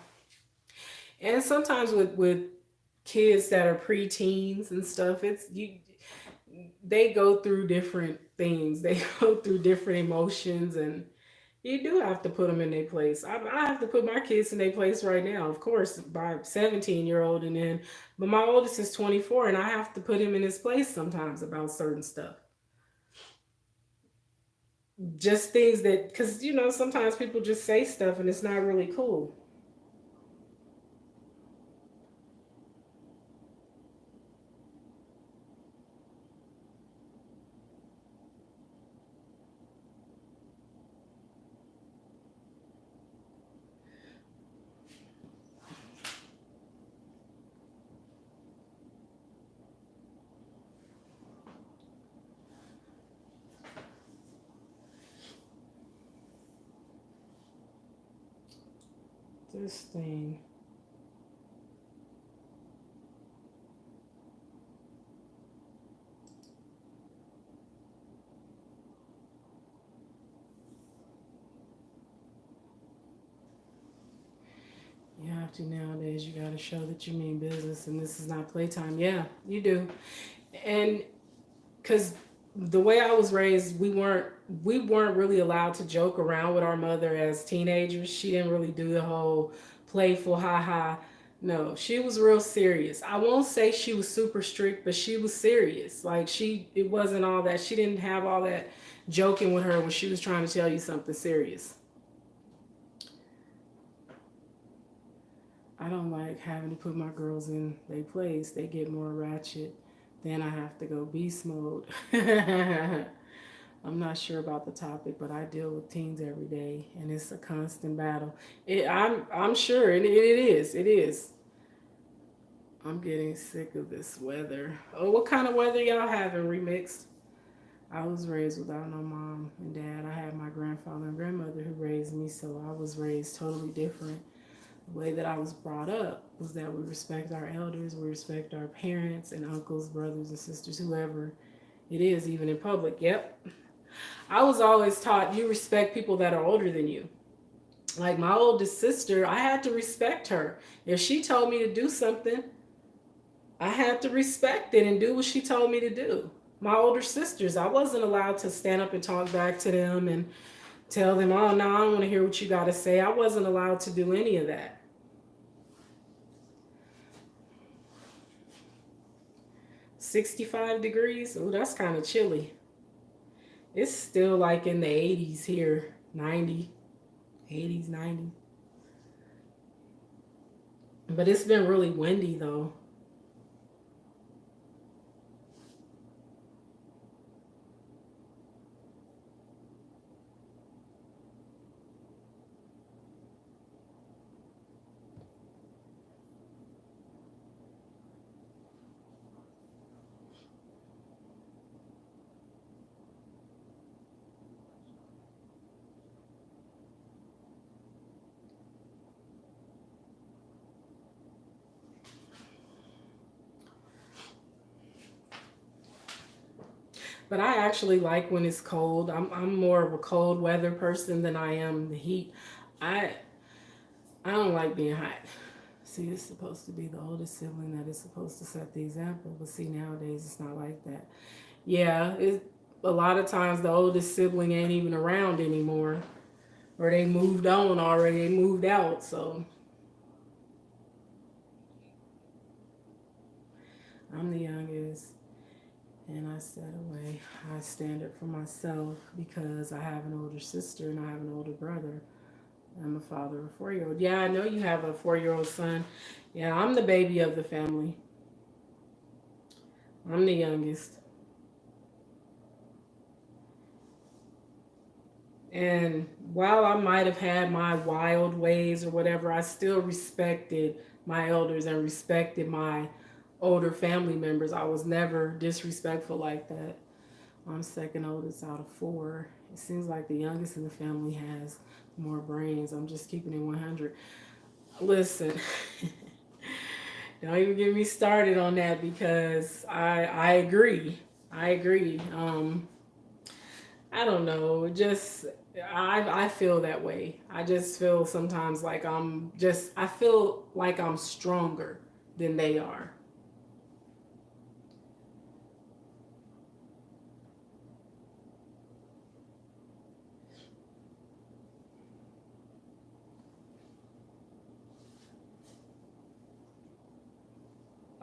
and sometimes with kids that are preteens and stuff, it's you. They go through different things. They go through different emotions, and you do have to put them in their place. I have to put my kids in their place right now. Of course, by 17-year-old, and then, but my oldest is 24, and I have to put him in his place sometimes about certain stuff. Just things that, because sometimes people just say stuff and it's not really cool. This thing. You have to nowadays. You got to show that you mean business, and this is not playtime. Yeah, you do. And because the way I was raised, we weren't really allowed to joke around with our mother as teenagers. She didn't really do the whole playful ha ha. No, she was real serious. I won't say she was super strict, but she was serious. Like it wasn't all that. She didn't have all that joking with her when she was trying to tell you something serious. I don't like having to put my girls in their place. They get more ratchet. Then I have to go beast mode. I'm not sure about the topic, but I deal with teens every day, and it's a constant battle. I'm sure, and it is. It is. I'm getting sick of this weather. Oh, what kind of weather y'all having? Remixed. I was raised without no mom and dad. I had my grandfather and grandmother who raised me, so I was raised totally different. The way that I was brought up was that we respect our elders, we respect our parents and uncles, brothers and sisters, whoever it is, even in public. Yep. I was always taught you respect people that are older than you. Like my oldest sister, I had to respect her. If she told me to do something, I had to respect it and do what she told me to do. My older sisters, I wasn't allowed to stand up and talk back to them and tell them, oh, no, I don't want to hear what you got to say. I wasn't allowed to do any of that. 65 degrees. Oh, that's kind of chilly. It's still like in the 80s here, 90, 80s, 90. But it's been really windy though. But I actually like when it's cold. I'm more of a cold weather person than I am the heat. I I don't like being hot. See, it's supposed to be the oldest sibling that is supposed to set the example, but see nowadays it's not like that. Yeah, a lot of times the oldest sibling ain't even around anymore, or they moved on already. They moved out, so I'm the youngest. And I set away high standard for myself because I have an older sister and I have an older brother. I'm a father of a 4-year-old. Yeah, I know you have a 4-year-old son. Yeah, I'm the baby of the family. I'm the youngest. And while I might have had my wild ways or whatever, I still respected my elders and respected my older family members. I was never disrespectful like that. I'm second oldest out of four. It seems like the youngest in the family has more brains. I'm just keeping it 100. Listen, don't even get me started on that because I agree. I agree. I don't know. Just I feel that way. I just feel sometimes like I feel like I'm stronger than they are.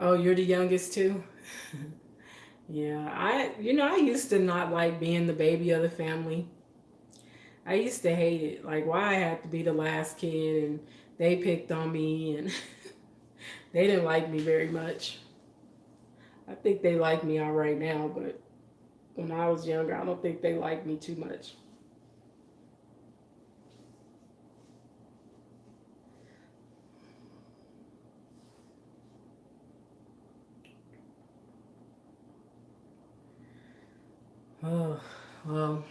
Oh, you're the youngest too? Yeah, I used to not like being the baby of the family. I used to hate it. Like why I had to be the last kid and they picked on me and they didn't like me very much. I think they like me all right now, but when I was younger, I don't think they liked me too much. Oh, well,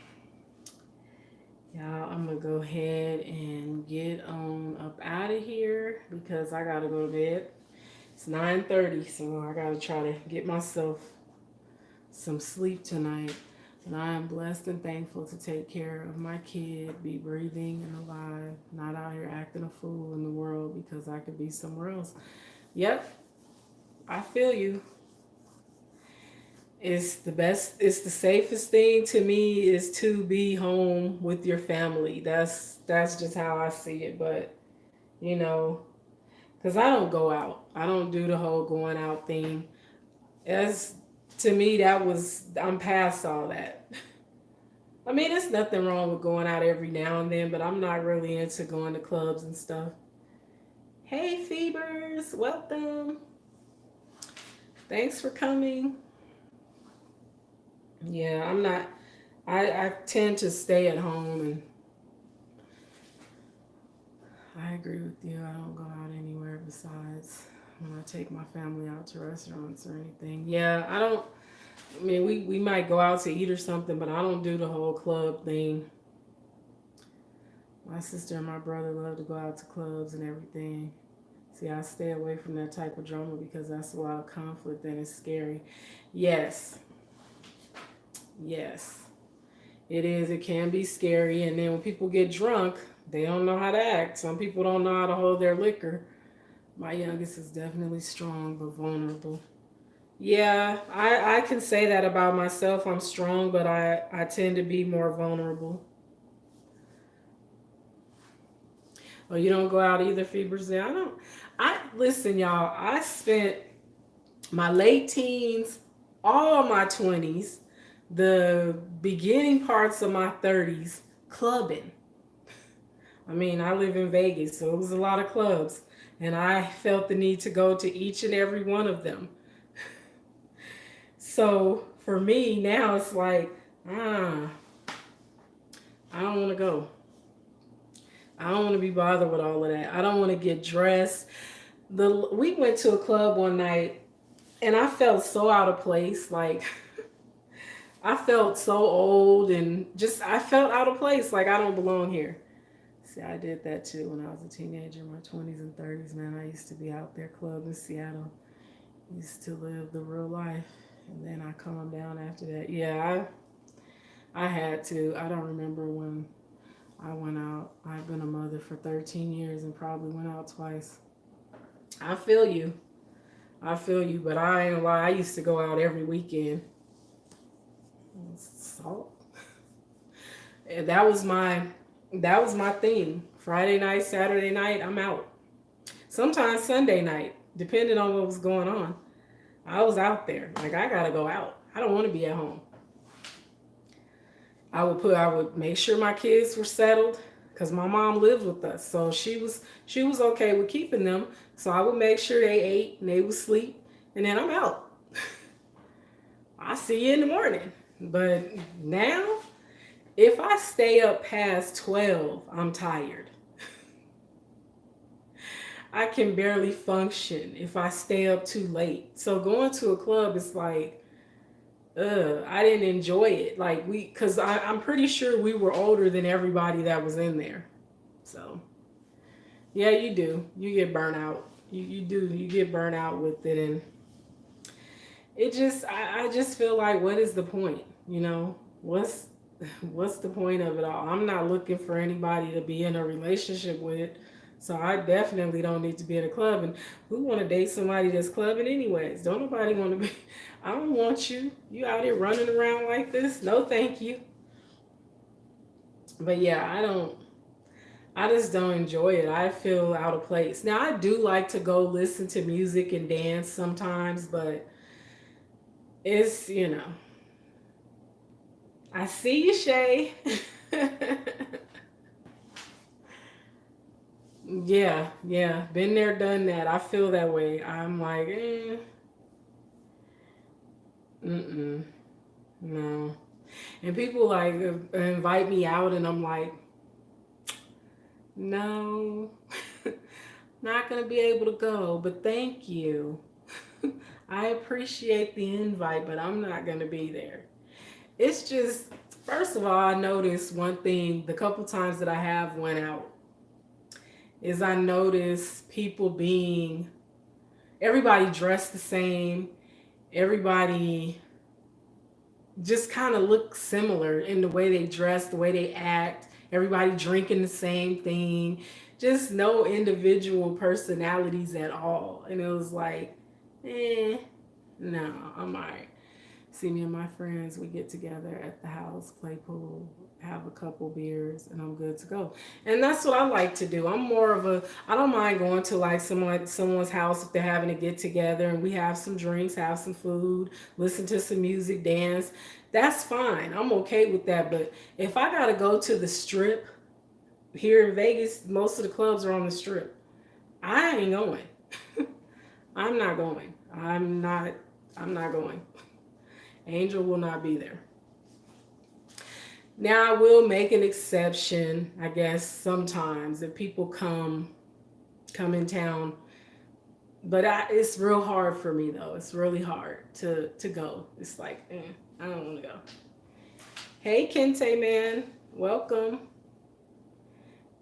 yeah, I'm gonna go ahead and get on up out of here because I gotta go to bed. It's 9:30, so I gotta try to get myself some sleep tonight. And I am blessed and thankful to take care of my kid, be breathing and alive, not out here acting a fool in the world because I could be somewhere else. Yep, I feel you. It's the best, it's the safest thing to me is to be home with your family. That's just how I see it. But, you know, because I don't go out. I don't do the whole going out thing. As to me, I'm past all that. I mean, there's nothing wrong with going out every now and then, but I'm not really into going to clubs and stuff. Hey, Fevers, welcome. Thanks for coming. Yeah, I'm not. I tend to stay at home, and I agree with you. I don't go out anywhere besides when I take my family out to restaurants or anything. Yeah, I don't. I mean, we might go out to eat or something, but I don't do the whole club thing. My sister and my brother love to go out to clubs and everything. See, I stay away from that type of drama because that's a lot of conflict and it's scary. Yes, yes, it is. It can be scary. And then when people get drunk, they don't know how to act. Some people don't know how to hold their liquor. My youngest is definitely strong but vulnerable. Yeah, I can say that about myself. I'm strong, but I tend to be more vulnerable. Oh, you don't go out either, Fevers? Yeah, I don't. I listen, y'all. I spent my late teens, all my 20s, the beginning parts of my 30s clubbing. I mean, I live in Vegas, so it was a lot of clubs, and I felt the need to go to each and every one of them. So for me now, it's like, ah, I don't want to go. I don't want to be bothered with all of that. I don't want to get dressed. We went to a club one night, and I felt so out of place. Like I felt so old, and just I felt out of place. Like I don't belong here. See, I did that too when I was a teenager, in my 20s and 30s. Man, I used to be out there club in Seattle. Used to live the real life, and then I calmed down after that. Yeah, I had to. I don't remember when I went out. I've been a mother for 13 years and probably went out twice. I feel you. I feel you, but I ain't gonna lie. I used to go out every weekend. Salt. And that was my thing. Friday night, Saturday night, I'm out. Sometimes Sunday night, depending on what was going on. I was out there. Like I gotta go out. I don't want to be at home. I would make sure my kids were settled because my mom lived with us. So she was okay with keeping them. So I would make sure they ate and they would sleep and then I'm out. I see you in the morning. But now if I stay up past 12, I'm tired. I can barely function if I stay up too late. So going to a club is like, I didn't enjoy it. Like because I'm pretty sure we were older than everybody that was in there. So yeah, you do. You get burnt out. You do. You get burnt out with it, and it just I just feel like what is the point? You know what's the point of it all? I'm not looking for anybody to be in a relationship with, so I definitely don't need to be in a club. And who want to date somebody that's clubbing anyways? Don't nobody want to be. I don't want you. You out here running around like this? No, thank you. But yeah, I don't. I just don't enjoy it. I feel out of place. Now I do like to go listen to music and dance sometimes, but it's I see you, Shay. Yeah, yeah. Been there, done that. I feel that way. I'm like, mm-mm, no. And people like invite me out, and I'm like, no, not gonna be able to go. But thank you. I appreciate the invite, but I'm not gonna be there. It's just, first of all, I noticed one thing the couple times that I have went out is I noticed people being everybody dressed the same. Everybody just kind of looks similar in the way they dress, the way they act. Everybody drinking the same thing. Just no individual personalities at all. And it was like, no, I'm all right. See me and my friends, we get together at the house, play pool, have a couple beers, and I'm good to go. And that's what I like to do. I'm more of a I don't mind going to like someone's house if they're having a get together and we have some drinks, have some food, listen to some music, dance. That's fine. I'm okay with that. But if I gotta go to the strip here in Vegas, most of the clubs are on the strip. I ain't going. I'm not going. I'm not going. Angel will not be there. Now I will make an exception, I guess, sometimes if people come in town. But it's real hard for me though. It's really hard to go. It's like, I don't want to go. Hey Kente man, welcome.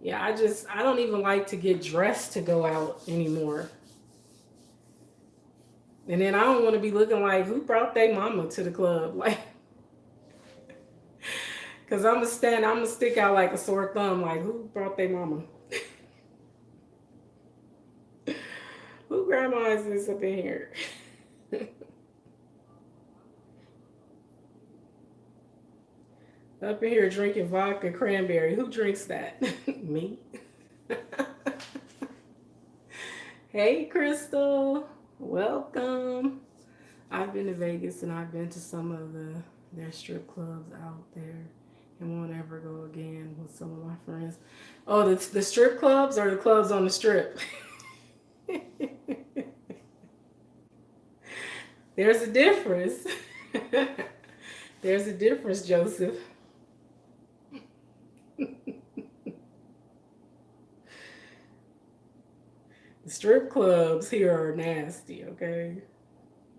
Yeah, I don't even like to get dressed to go out anymore. And then I don't want to be looking like who brought their mama to the club. Like, cause I'm gonna stick out like a sore thumb. Like, who brought their mama? Who grandma is this up in here? Up in here drinking vodka cranberry. Who drinks that? Me. Hey, Crystal. Welcome. I've been to Vegas and I've been to some of their strip clubs out there and won't ever go again with some of my friends. Oh, the strip clubs or the clubs on the strip? There's a difference. There's a difference, Joseph. The strip clubs here are nasty, okay?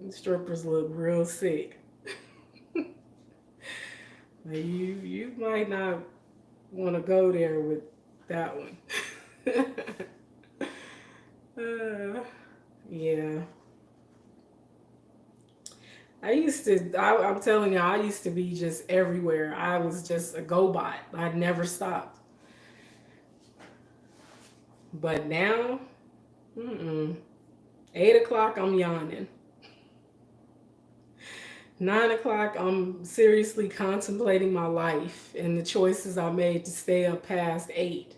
The strippers look real sick. You might not want to go there with that one. Yeah. I'm telling you, I used to be just everywhere. I was just a go-bot. I never stopped. But now, 8 o'clock, I'm yawning. 9 o'clock, I'm seriously contemplating my life and the choices I made to stay up past 8.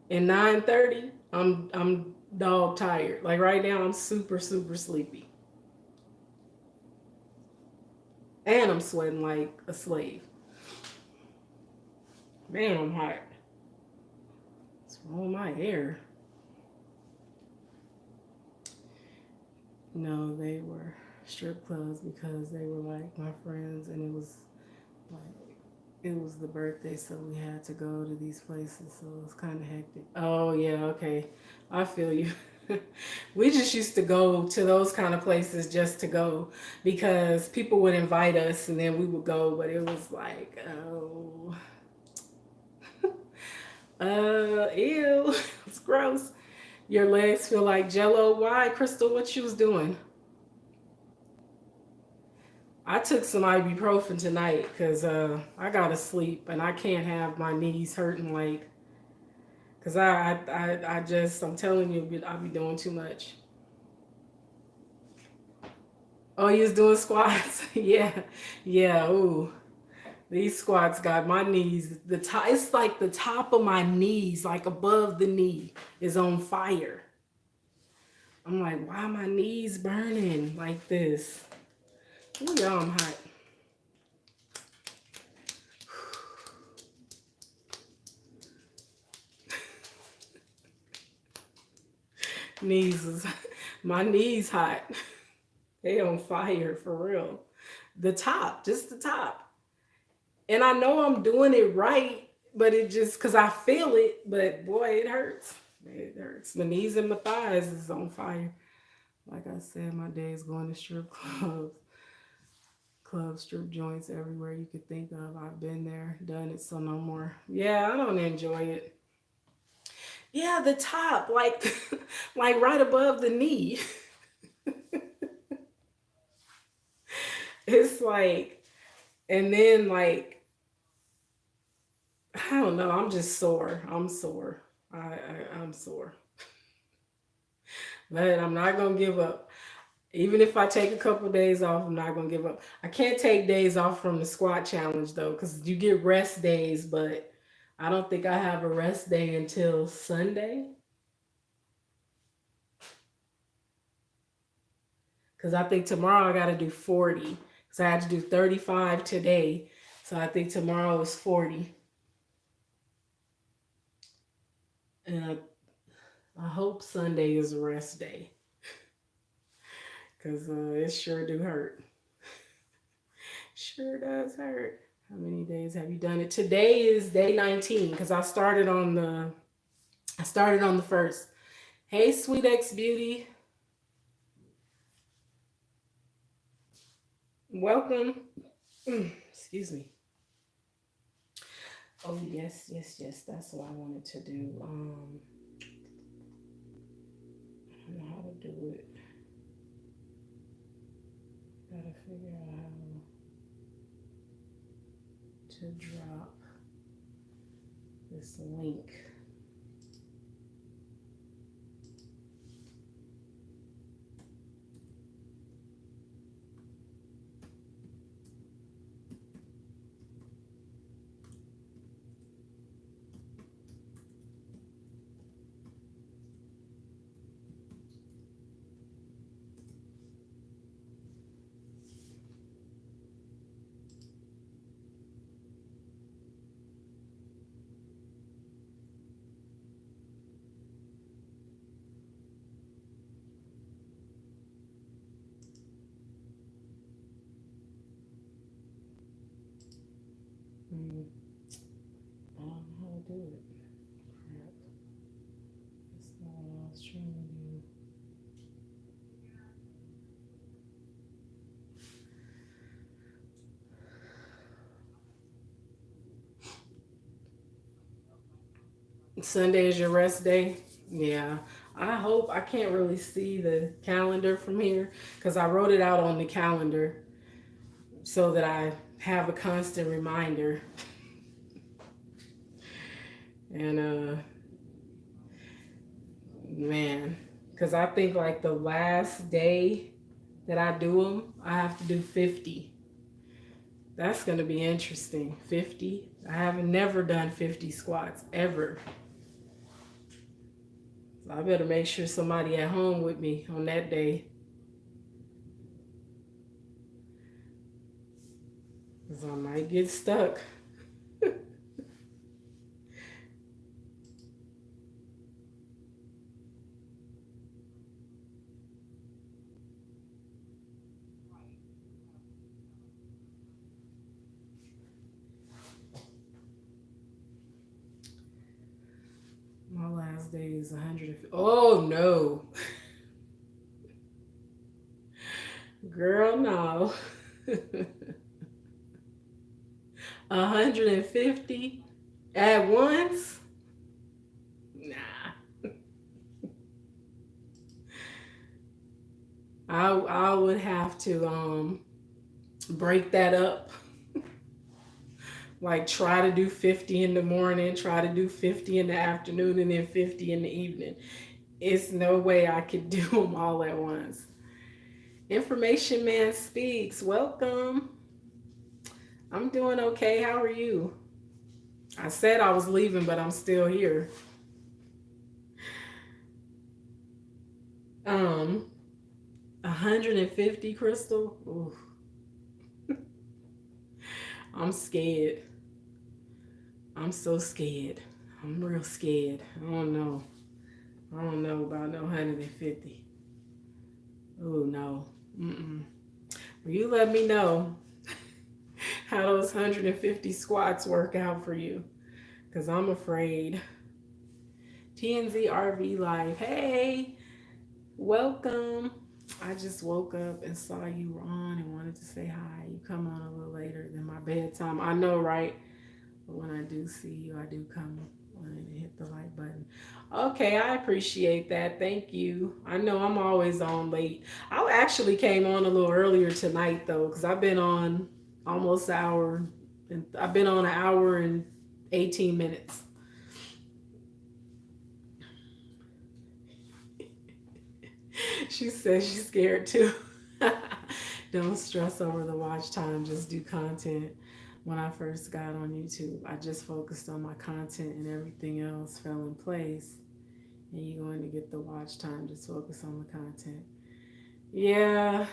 And 9:30, I'm dog tired. Like right now, I'm super super sleepy, and I'm sweating like a slave. Man, I'm hot. What's wrong with my hair? No, they were strip clubs because they were like my friends, and it was like It was the birthday, so we had to go to these places, so it was kind of hectic. Oh, yeah, okay. I feel you. We just used to go to those kind of places just to go because people would invite us and then we would go, but it was like, oh, ew, it's gross. Your legs feel like jello. Why, Crystal? What you was doing? I took some ibuprofen tonight because I gotta sleep and I can't have my knees hurting like because I just I'm telling you I'll be doing too much. Oh, you was doing squats? Yeah, yeah. Ooh, these squats got my knees. The top, it's like the top of my knees, like above the knee, is on fire. I'm like, why are my knees burning like this? Ooh, y'all, I'm hot. Knees is my knees hot. They on fire for real. The top, just the top. And I know I'm doing it right, but it just because I feel it, but boy, it hurts. It hurts. My knees and my thighs is on fire. Like I said, my day is going to strip clubs, strip joints everywhere you could think of. I've been there, done it, so no more. Yeah, I don't enjoy it. Yeah, the top, like like right above the knee. It's like, and then like I don't know. I'm just sore. I'm sore. I'm sore, but I'm not gonna give up. Even if I take a couple days off, I'm not gonna give up. I can't take days off from the squat challenge though, because you get rest days, but I don't think I have a rest day until Sunday. Because I think tomorrow I gotta do 40. Because I had to do 35 today. So I think tomorrow is 40. And I hope Sunday is a rest day. Because it sure do hurt. Sure does hurt. How many days have you done it? Today is day 19 because I started on the first. Hey, Sweet X Beauty, welcome. Excuse me. Oh yes, yes, yes. That's what I wanted to do. I don't know how to do it. Gotta figure out how to drop this link. Hmm. I don't know how to do it. Crap. That's not what I was trying to do. Sunday is your rest day. Yeah. I hope I can't really see the calendar from here because I wrote it out on the calendar so that I have a constant reminder. And man, because I think like the last day that I do them, I have to do 50. That's going to be interesting. 50. I haven't never done 50 squats ever. So I better make sure somebody at home with me on that day. Because I might get stuck. Val's Day is 150. Oh no. Girl, no. 150 at once? Nah. I would have to break that up. Like try to do 50 in the morning, try to do 50 in the afternoon, and then 50 in the evening. It's no way I could do them all at once. Information Man Speaks. Welcome. I'm doing okay. How are you? I said I was leaving, but I'm still here. 150, Crystal. Ooh, I'm scared. I'm so scared. I'm real scared. I don't know. I don't know about no 150. Oh no. Mm-mm. Well, you let me know how those 150 squats work out for you, because I'm afraid. TNZ RV Life. Hey, welcome. I just woke up and saw you were on and wanted to say hi. You come on a little later than my bedtime. I know, right? But when I do see you, I do come and hit the like button. Okay, I appreciate that. Thank you. I know I'm always on late. I actually came on a little earlier tonight though, because I've been on almost an hour, and I've been on an hour and 18 minutes. She says she's scared too. Don't stress over the watch time, just do content. When I first got on YouTube, I just focused on my content and everything else fell in place. And you're going to get the watch time, just focus on the content. Yeah,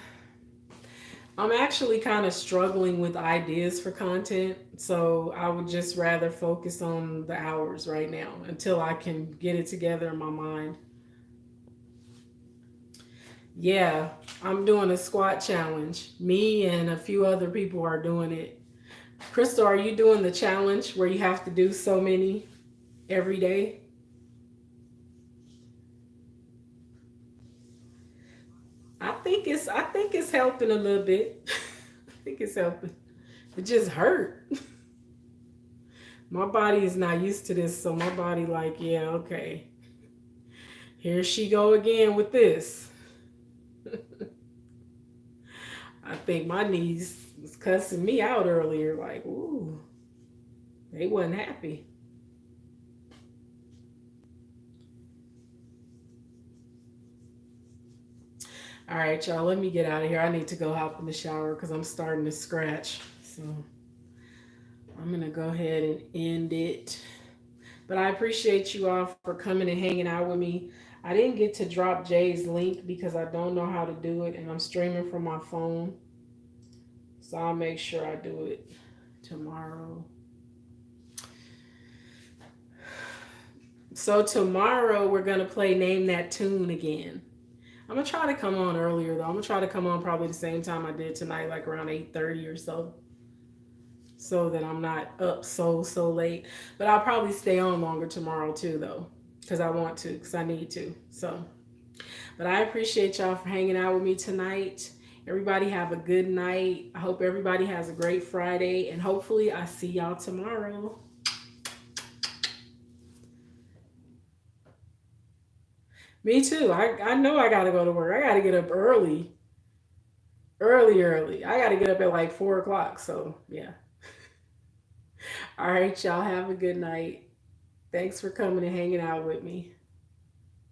I'm actually kind of struggling with ideas for content. So I would just rather focus on the hours right now until I can get it together in my mind. Yeah, I'm doing a squat challenge. Me and a few other people are doing it. Crystal, are you doing the challenge where you have to do so many every day? I think it's helping a little bit. I think it's helping. It just hurt. My body is not used to this, so my body like, yeah, okay. Here she go again with this. I think my niece was cussing me out earlier, like, ooh, they wasn't happy. All right, y'all, let me get out of here. I need to go hop in the shower because I'm starting to scratch. So I'm going to go ahead and end it. But I appreciate you all for coming and hanging out with me. I didn't get to drop Jay's link because I don't know how to do it, and I'm streaming from my phone. So I'll make sure I do it tomorrow. So tomorrow we're going to play Name That Tune again. I'm going to try to come on earlier though. I'm going to try to come on probably the same time I did tonight, like around 8:30 or so that I'm not up so late. But I'll probably stay on longer tomorrow too though, because I want to, because I need to. So, but I appreciate y'all for hanging out with me tonight. Everybody have a good night. I hope everybody has a great Friday, and hopefully I see y'all tomorrow. Me too. I know I gotta go to work. I gotta get up early. Early. I gotta get up at like 4 o'clock. So yeah. All right, y'all have a good night. Thanks for coming and hanging out with me.